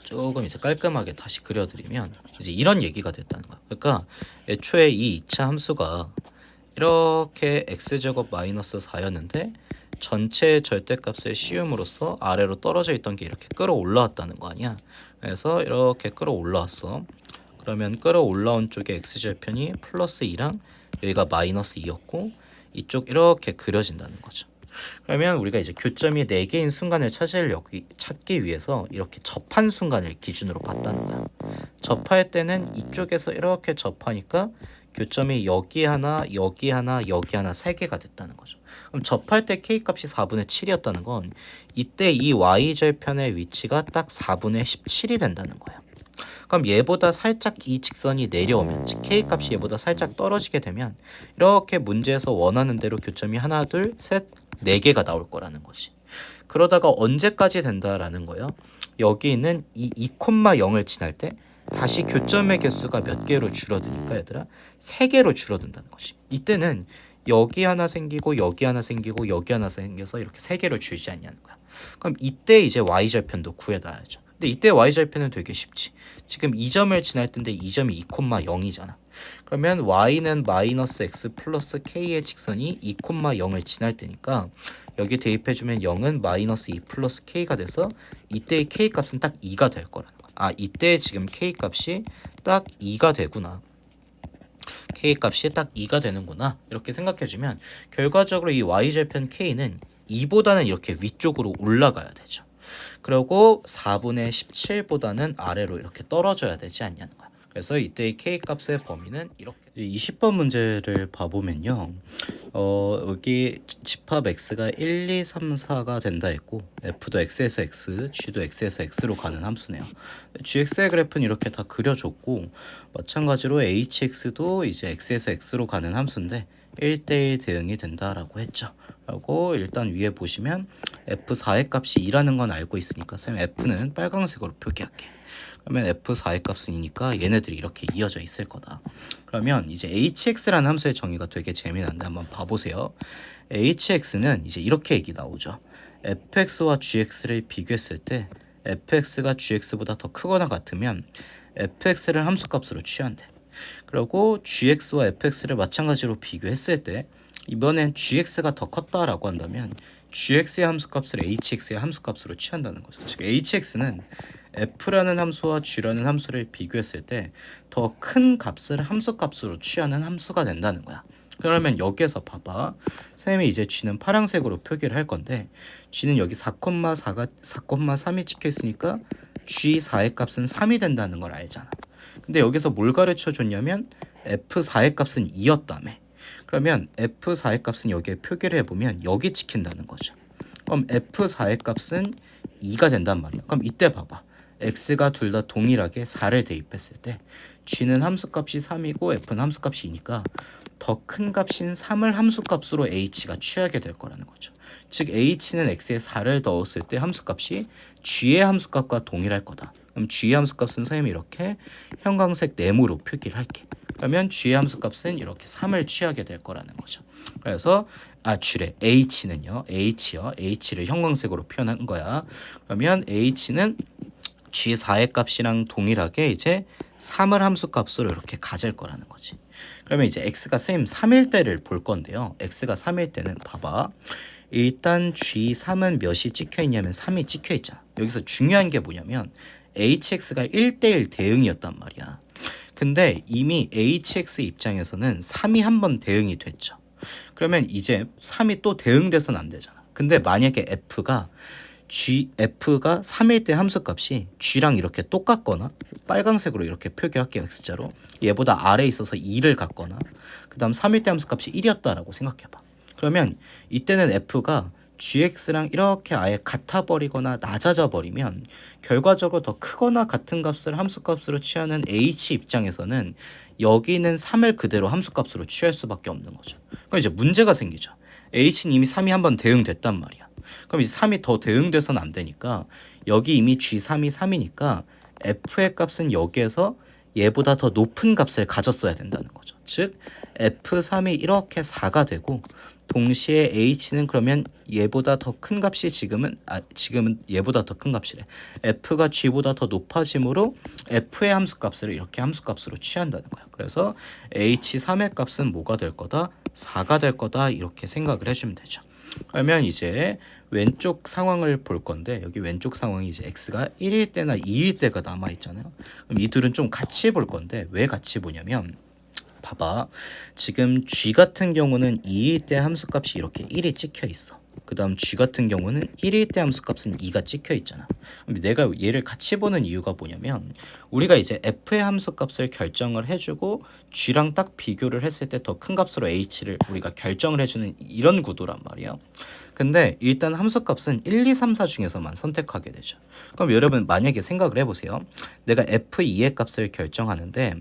조금 이제 깔끔하게 다시 그려드리면 이제 이런 얘기가 됐다는 거야. 그러니까 애초에 이 2차 함수가 이렇게 x제곱 마이너스 4였는데 전체 절대값을 씌움으로써 아래로 떨어져 있던 게 이렇게 끌어올라왔다는 거 아니야. 그래서 이렇게 끌어올라왔어. 그러면 끌어올라온 쪽에 x절편이 플러스 2랑 여기가 마이너스 2였고 이쪽 이렇게 그려진다는 거죠. 그러면 우리가 이제 교점이 4개인 순간을 찾기 위해서 이렇게 접한 순간을 기준으로 봤다는 거야. 접할 때는 이쪽에서 이렇게 접하니까 교점이 여기 하나, 여기 하나, 여기 하나 3개가 됐다는 거죠. 그럼 접할 때 k값이 4분의 7이었다는 건 이때 이 y절편의 위치가 딱 4분의 17이 된다는 거예요. 그럼 얘보다 살짝 이 직선이 내려오면, 즉 k값이 얘보다 살짝 떨어지게 되면 이렇게 문제에서 원하는 대로 교점이 하나, 둘, 셋, 4개가 나올 거라는 거지. 그러다가 언제까지 된다라는 거예요? 여기 있는 이 2,0을 지날 때 다시 교점의 개수가 몇 개로 줄어드니까 얘들아 3개로 줄어든다는 거지. 이때는 여기 하나 생기고 여기 하나 생기고 여기 하나 생겨서 이렇게 3개로 줄지 않냐는 거야. 그럼 이때 이제 y절편도 구해놔야죠. 근데 이때 y절편은 되게 쉽지. 지금 이 점을 지날 텐데 이 점이 2,0이잖아. 그러면 y는 마이너스 x 플러스 k의 직선이 2,0을 지날 때니까 여기 대입해주면 0은 마이너스 2 플러스 k가 돼서 이때의 k값은 딱 2가 될 거라는 거야. 아, 이때 지금 k값이 딱 2가 되구나. k값이 딱 2가 되는구나. 이렇게 생각해주면 결과적으로 이 y절편 k는 2보다는 이렇게 위쪽으로 올라가야 되죠. 그리고 4분의 17보다는 아래로 이렇게 떨어져야 되지 않냐는 거야. 그래서 이때의 k값의 범위는 이렇게 20번 문제를 봐보면요. 여기 집합 x가 1, 2, 3, 4가 된다 했고 f도 x에서 x, g도 x에서 x로 가는 함수네요. gx의 그래프는 이렇게 다 그려줬고 마찬가지로 hx도 이제 x에서 x로 가는 함수인데 1대1 대응이 된다라고 했죠. 그리고 일단 위에 보시면 f4의 값이 2라는 건 알고 있으니까 쌤 f는 빨강색으로 표기할게. 그러면 f4의 값은 2니까 얘네들이 이렇게 이어져 있을 거다. 그러면 이제 hx라는 함수의 정의가 되게 재미난데 한번 봐보세요. hx는 이제 이렇게 얘기 나오죠. fx와 gx를 비교했을 때 fx가 gx보다 더 크거나 같으면 fx를 함수값으로 취한대. 그리고 gx와 fx를 마찬가지로 비교했을 때 이번엔 gx가 더 컸다라고 한다면 gx의 함수값을 hx의 함수값으로 취한다는 거죠. 즉 hx는 f라는 함수와 g라는 함수를 비교했을 때 더 큰 값을 함수값으로 취하는 함수가 된다는 거야. 그러면 여기에서 봐봐. 선생님이 이제 g는 파란색으로 표기를 할 건데 g는 여기 4,3이 찍혀 있으니까 g4의 값은 3이 된다는 걸 알잖아. 근데 여기서 뭘 가르쳐 줬냐면 f4의 값은 2였다며. 그러면 f4의 값은 여기에 표기를 해보면 여기 찍힌다는 거죠. 그럼 f4의 값은 2가 된단 말이야. 그럼 이때 봐봐. x가 둘 다 동일하게 4를 대입했을 때 g는 함수값이 3이고 f는 함수값이 2니까 더 큰 값인 3을 함수값으로 h가 취하게 될 거라는 거죠. 즉 h는 x에 4를 넣었을 때 함수값이 g의 함수값과 동일할 거다. 그럼 g의 함수값은 선생님이 이렇게 형광색 네모로 표기를 할게. 그러면 g의 함수값은 이렇게 3을 취하게 될 거라는 거죠. 그래서 h는요. h를 형광색으로 표현한 거야. 그러면 h는 g4의 값이랑 동일하게 이제 3을 함수값으로 이렇게 가질 거라는 거지. 그러면 이제 x가 선생님 3일 때를 볼 건데요. x가 3일 때는 봐봐. 일단 g3은 몇이 찍혀 있냐면 3이 찍혀 있잖아. 여기서 중요한 게 뭐냐면 hx가 1대1 대응이었단 말이야. 근데 이미 hx 입장에서는 3이 한 번 대응이 됐죠. 그러면 이제 3이 또 대응돼서는 안 되잖아. 근데 만약에 f가 3일 때 함수값이 g랑 이렇게 똑같거나 빨간색으로 이렇게 표기할게요. x자로. 얘보다 아래에 있어서 2를 갖거나 그 다음 3일 때 함수값이 1이었다라고 생각해봐. 그러면 이때는 f가 gx랑 이렇게 아예 같아 버리거나 낮아져 버리면 결과적으로 더 크거나 같은 값을 함수값으로 취하는 h 입장에서는 여기 있는 3을 그대로 함수값으로 취할 수밖에 없는 거죠. 그럼 이제 문제가 생기죠. h는 이미 3이 한번 대응됐단 말이야. 그럼 이제 3이 더 대응돼서는 안 되니까 여기 이미 g3이 3이니까 f의 값은 여기에서 얘보다 더 높은 값을 가졌어야 된다는 거죠. 즉 f3이 이렇게 4가 되고 동시에 h는 그러면 얘보다 더 큰 값이 지금은 얘보다 더 큰 값이래. f가 g보다 더 높아지므로 f의 함수값을 이렇게 함수값으로 취한다는 거야. 그래서 h3의 값은 뭐가 될 거다? 4가 될 거다. 이렇게 생각을 해주면 되죠. 그러면 이제 왼쪽 상황을 볼 건데 여기 왼쪽 상황이 이제 x가 1일 때나 2일 때가 남아 있잖아요. 그럼 이 둘은 좀 같이 볼 건데 왜 같이 보냐면 봐봐. 지금 g 같은 경우는 2일 때 함수값이 이렇게 1이 찍혀 있어. 그 다음 g 같은 경우는 1일 때 함수값은 2가 찍혀 있잖아. 그럼 내가 얘를 같이 보는 이유가 뭐냐면 우리가 이제 f의 함수값을 결정을 해주고 g랑 딱 비교를 했을 때 더 큰 값으로 h를 우리가 결정을 해주는 이런 구도란 말이야. 근데 일단 함수값은 1, 2, 3, 4 중에서만 선택하게 되죠. 그럼 여러분 만약에 생각을 해보세요. 내가 f2의 값을 결정하는데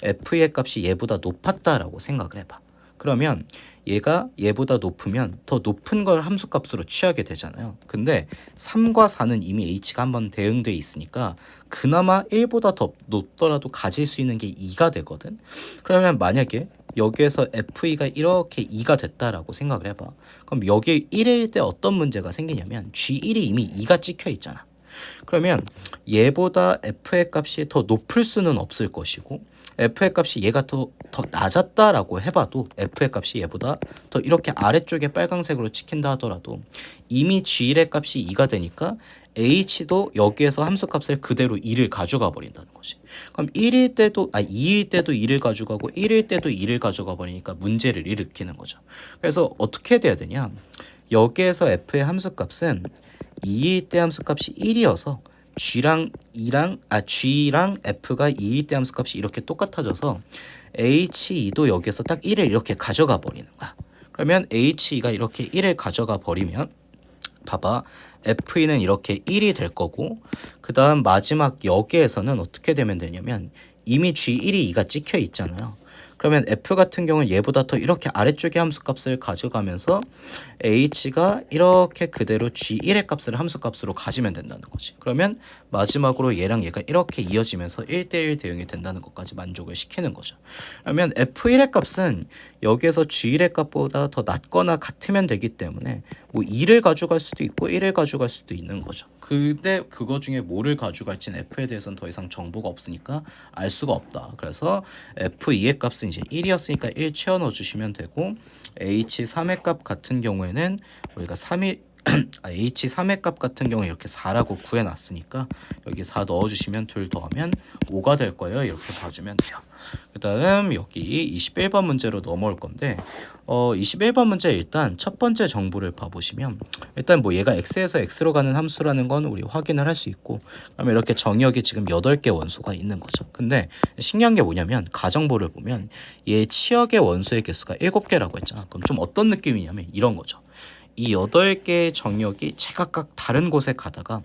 f의 값이 얘보다 높았다라고 생각을 해봐. 그러면 얘가 얘보다 높으면 더 높은 걸 함수값으로 취하게 되잖아요. 근데 3과 4는 이미 h가 한번 대응돼 있으니까 그나마 1보다 더 높더라도 가질 수 있는 게 2가 되거든. 그러면 만약에 여기에서 f2가 이렇게 2가 됐다라고 생각을 해봐. 그럼 여기 1일 때 어떤 문제가 생기냐면 g1이 이미 2가 찍혀 있잖아. 그러면 얘보다 f의 값이 더 높을 수는 없을 것이고 f의 값이 얘가 더 낮았다라고 해봐도 f의 값이 얘보다 더 이렇게 아래쪽에 빨강색으로 찍힌다 하더라도 이미 g1의 값이 2가 되니까 h도 여기에서 함수값을 그대로 2를 가져가 버린다는 거지. 그럼 2일 때도 2를 가져가고 1일 때도 2를 가져가 버리니까 문제를 일으키는 거죠. 그래서 어떻게 돼야 되냐? 여기에서 f의 함수값은 2일 때 함수값이 1이어서 g랑 f가 2일 때 함수값이 이렇게 똑같아져서 h2도 여기에서 딱 1을 이렇게 가져가 버리는 거야. 그러면 h2가 이렇게 1을 가져가 버리면 봐봐. f2는 이렇게 1이 될 거고 그 다음 마지막 여기에서는 어떻게 되면 되냐면 이미 g1이 2가 찍혀 있잖아요. 그러면 f 같은 경우는 얘보다 더 이렇게 아래쪽에 함수값을 가져가면서 h가 이렇게 그대로 g1의 값을 함수값으로 가지면 된다는 거지. 그러면 마지막으로 얘랑 얘가 이렇게 이어지면서 1대1 대응이 된다는 것까지 만족을 시키는 거죠. 그러면 f1의 값은 여기에서 g1의 값보다 더 낮거나 같으면 되기 때문에 뭐 2를 가져갈 수도 있고 1을 가져갈 수도 있는 거죠. 근데 그거 중에 뭐를 가져갈지는 f에 대해서는 더 이상 정보가 없으니까 알 수가 없다. 그래서 f2의 값은 이제 1이었으니까 1 채워 넣어 주시면 되고 h3의 값 같은 경우에는 우리가 3이 h3의 값 같은 경우에 이렇게 4라고 구해놨으니까 여기 4 넣어주시면 둘 더하면 5가 될 거예요. 이렇게 봐주면 돼요. 그 다음 여기 21번 문제로 넘어올 건데 21번 문제 일단 첫 번째 정보를 봐보시면 일단 뭐 얘가 x에서 x로 가는 함수라는 건 우리 확인을 할 수 있고 그러면 이렇게 정의역이 지금 8개 원소가 있는 거죠. 근데 신기한 게 뭐냐면 가정보를 보면 얘 치역의 원소의 개수가 7개라고 했잖아. 그럼 좀 어떤 느낌이냐면 이런 거죠. 이 8개의 정역이 제각각 다른 곳에 가다가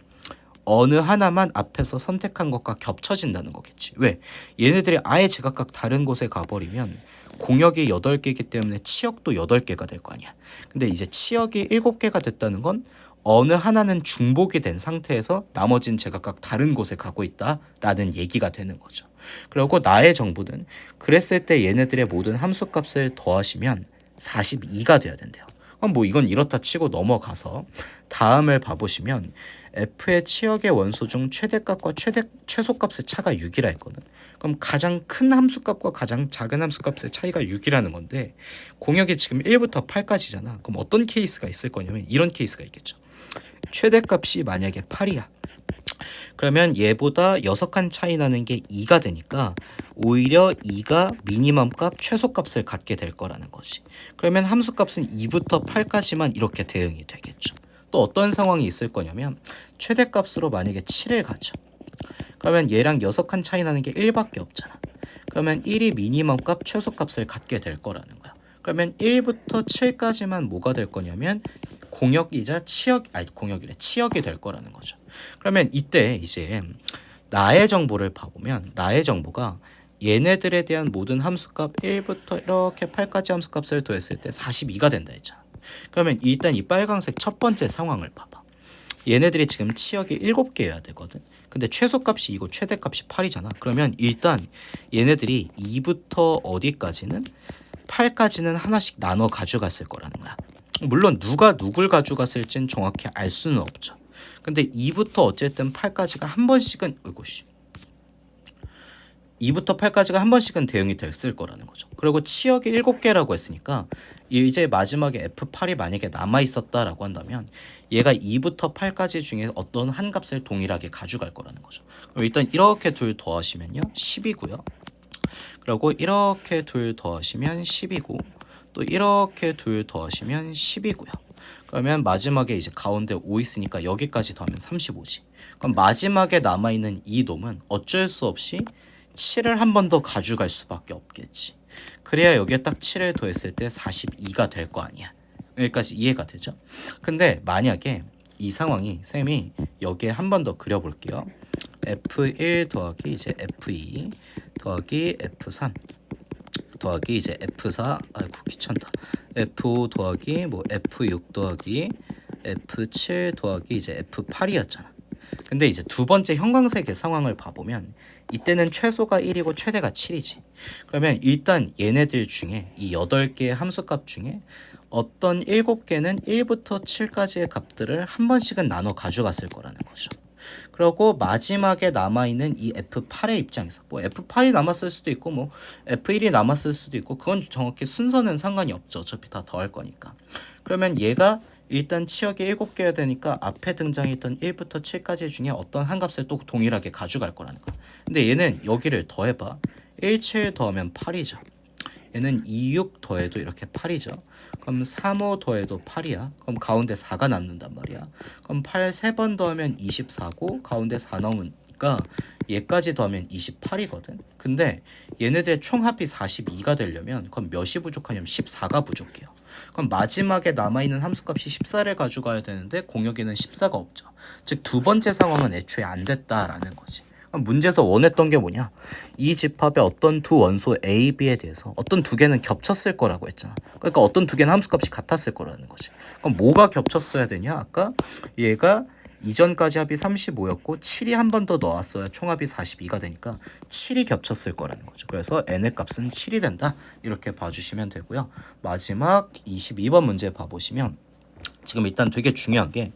어느 하나만 앞에서 선택한 것과 겹쳐진다는 거겠지. 왜? 얘네들이 아예 제각각 다른 곳에 가버리면 공역이 8개이기 때문에 치역도 8개가 될 거 아니야. 근데 이제 치역이 7개가 됐다는 건 어느 하나는 중복이 된 상태에서 나머지는 제각각 다른 곳에 가고 있다라는 얘기가 되는 거죠. 그리고 나의 정보는 그랬을 때 얘네들의 모든 함수값을 더하시면 42가 돼야 된대요. 그럼 뭐 이건 이렇다 치고 넘어가서 다음을 봐보시면 f의 치역의 원소 중 최대값과 최소값의 차가 6이라 했거든. 그럼 가장 큰 함수값과 가장 작은 함수값의 차이가 6이라는 건데 공역이 지금 1부터 8까지잖아. 그럼 어떤 케이스가 있을 거냐면 이런 케이스가 있겠죠. 최대값이 만약에 8이야. 그러면 얘보다 6칸 차이 나는 게 2가 되니까 오히려 2가 미니멈 값, 최소 값을 갖게 될 거라는 거지. 그러면 함수값은 2부터 8까지만 이렇게 대응이 되겠죠. 또 어떤 상황이 있을 거냐면 최대값으로 만약에 7을 가져. 그러면 얘랑 6칸 차이 나는 게 1밖에 없잖아. 그러면 1이 미니멈 값, 최소 값을 갖게 될 거라는 거야. 그러면 1부터 7까지만 뭐가 될 거냐면 공역이자 치역이 될 거라는 거죠. 그러면 이때 이제 나의 정보를 봐보면 나의 정보가 얘네들에 대한 모든 함수값 1부터 이렇게 8까지 함수값을 더했을 때 42가 된다 했잖아. 그러면 일단 이 빨강색 첫 번째 상황을 봐봐. 얘네들이 지금 치역이 7개여야 되거든. 근데 최소값이 이거 최대값이 8이잖아. 그러면 일단 얘네들이 2부터 어디까지는 8까지는 하나씩 나눠 가져갔을 거라는 거야. 물론 누가 누굴 가져갔을진 정확히 알 수는 없죠. 근데 2부터 어쨌든 8까지가 한 번씩은 2부터 8까지가 한 번씩은 대응이 됐을 거라는 거죠. 그리고 치역이 7개라고 했으니까 이제 마지막에 F8이 만약에 남아있었다라고 한다면 얘가 2부터 8까지 중에 어떤 한 값을 동일하게 가져갈 거라는 거죠. 그럼 일단 이렇게 둘 더하시면요 10이고요. 그리고 이렇게 둘 더하시면 10이고 또 이렇게 둘 더하시면 10이고요. 그러면 마지막에 이제 가운데 5 있으니까 여기까지 더하면 35지. 그럼 마지막에 남아있는 이 놈은 어쩔 수 없이 7을 한 번 더 가져갈 수밖에 없겠지. 그래야 여기에 딱 7을 더했을 때 42가 될 거 아니야. 여기까지 이해가 되죠? 근데 만약에 이 상황이 쌤이 여기에 한 번 더 그려볼게요. F1 더하기 이제 F2 더하기 F3 더하기 이제 F4 아이고 귀찮다. F5 더하기 뭐 F6 더하기 F7 더하기 이제 F8이었잖아. 근데 이제 두 번째 형광색의 상황을 봐보면 이때는 최소가 1이고 최대가 7이지. 그러면 일단 얘네들 중에 이 8개의 함수값 중에 어떤 7개는 1부터 7까지의 값들을 한 번씩은 나눠 가져갔을 거라는 거죠. 그리고 마지막에 남아있는 이 F8의 입장에서 뭐 F8이 남았을 수도 있고 뭐 F1이 남았을 수도 있고 그건 정확히 순서는 상관이 없죠. 어차피 다 더할 거니까. 그러면 얘가 일단 치역이 7개여야 되니까 앞에 등장했던 1부터 7까지 중에 어떤 한 값을 또 동일하게 가져갈 거라는 거야. 근데 얘는 여기를 더해봐. 1, 7 더하면 8이죠. 얘는 2, 6 더해도 이렇게 8이죠. 그럼 3, 5 더해도 8이야. 그럼 가운데 4가 남는단 말이야. 그럼 8 3번 더하면 24고 가운데 4 나오니까 얘까지 더하면 28이거든. 근데 얘네들의 총합이 42가 되려면 그럼 몇이 부족하냐면 14가 부족해요. 그럼 마지막에 남아있는 함수값이 14를 가져가야 되는데 공역에는 14가 없죠. 즉 두 번째 상황은 애초에 안 됐다라는 거지. 문제에서 원했던 게 뭐냐? 이 집합의 어떤 두 원소 A, B에 대해서 어떤 두 개는 겹쳤을 거라고 했잖아. 그러니까 어떤 두 개는 함수값이 같았을 거라는 거지. 그럼 뭐가 겹쳤어야 되냐? 아까 얘가 이전까지 합이 35였고 7이 한 번 더 넣었어야 총합이 42가 되니까 7이 겹쳤을 거라는 거죠. 그래서 n의 값은 7이 된다. 이렇게 봐주시면 되고요. 마지막 22번 문제 봐보시면 지금 일단 되게 중요한 게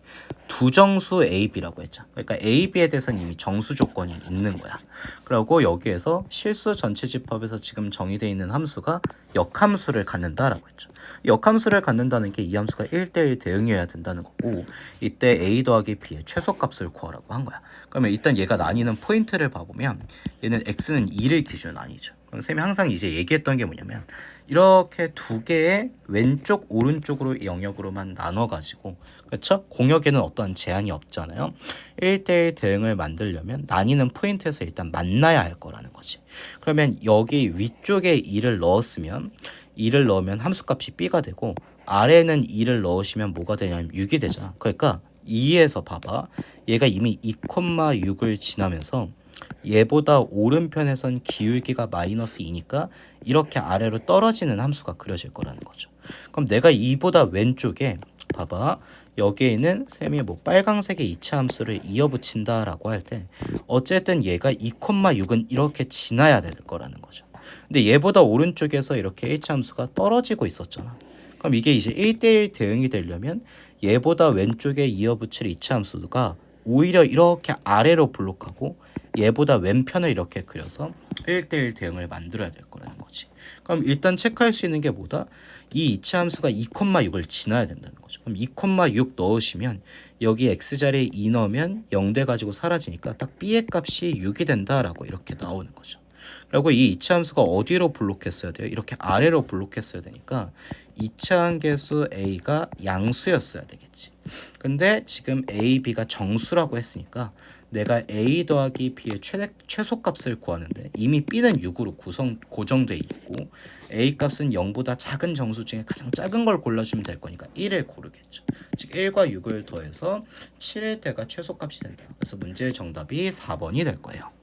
두 정수 A, B라고 했죠. 그러니까 A, B에 대해서는 이미 정수 조건이 있는 거야. 그리고 여기에서 실수 전체 집합에서 지금 정의되어 있는 함수가 역함수를 갖는다라고 했죠. 역함수를 갖는다는 게 이 함수가 1대1 대응이어야 된다는 거고 이때 A 더하기 B의 최소값을 구하라고 한 거야. 그러면 일단 얘가 나뉘는 포인트를 봐보면 얘는 X는 2를 기준 아니죠. 그럼 쌤이 항상 이제 얘기했던 게 뭐냐면 이렇게 두 개의 왼쪽 오른쪽으로 영역으로만 나눠가지고 그렇죠? 공역에는 어떠한 제한이 없잖아요. 1대1 대응을 만들려면 나뉘는 포인트에서 일단 만나야 할 거라는 거지. 그러면 여기 위쪽에 2를 넣었으면 2를 넣으면 함수값이 B가 되고 아래에는 2를 넣으시면 뭐가 되냐면 6이 되잖아. 그러니까 2에서 봐봐. 얘가 이미 2,6을 지나면서 얘보다 오른편에선 기울기가 마이너스 2니까 이렇게 아래로 떨어지는 함수가 그려질 거라는 거죠. 그럼 내가 이보다 왼쪽에 봐봐. 여기에는 쌤이 뭐 빨강색의 이차 함수를 이어붙인다 라고 할 때 어쨌든 얘가 2,6은 이렇게 지나야 될 거라는 거죠. 근데 얘보다 오른쪽에서 이렇게 H 함수가 떨어지고 있었잖아. 그럼 이게 이제 1대1 대응이 되려면 얘보다 왼쪽에 이어붙일 이차 함수가 오히려 이렇게 아래로 블록하고 얘보다 왼편을 이렇게 그려서 1대1 대응을 만들어야 될 거라는 거지. 그럼 일단 체크할 수 있는 게 뭐다? 이 이차 함수가 2,6을 지나야 된다는 거죠. 그럼 2,6 넣으시면 여기 x자리에 2 넣으면 0 돼가지고 사라지니까 딱 b의 값이 6이 된다라고 이렇게 나오는 거죠. 그리고 이 이차 함수가 어디로 블록했어야 돼요? 이렇게 아래로 블록했어야 되니까 이차 함계수 a가 양수였어야 되겠지. 근데 지금 a, b가 정수라고 했으니까 내가 a 더하기 b의 최소값을 구하는데 이미 b는 6으로 고정돼 있고 a 값은 0보다 작은 정수 중에 가장 작은 걸 골라주면 될 거니까 1을 고르겠죠. 즉 1과 6을 더해서 7일 때가 최소값이 된다. 그래서 문제의 정답이 4번이 될 거예요.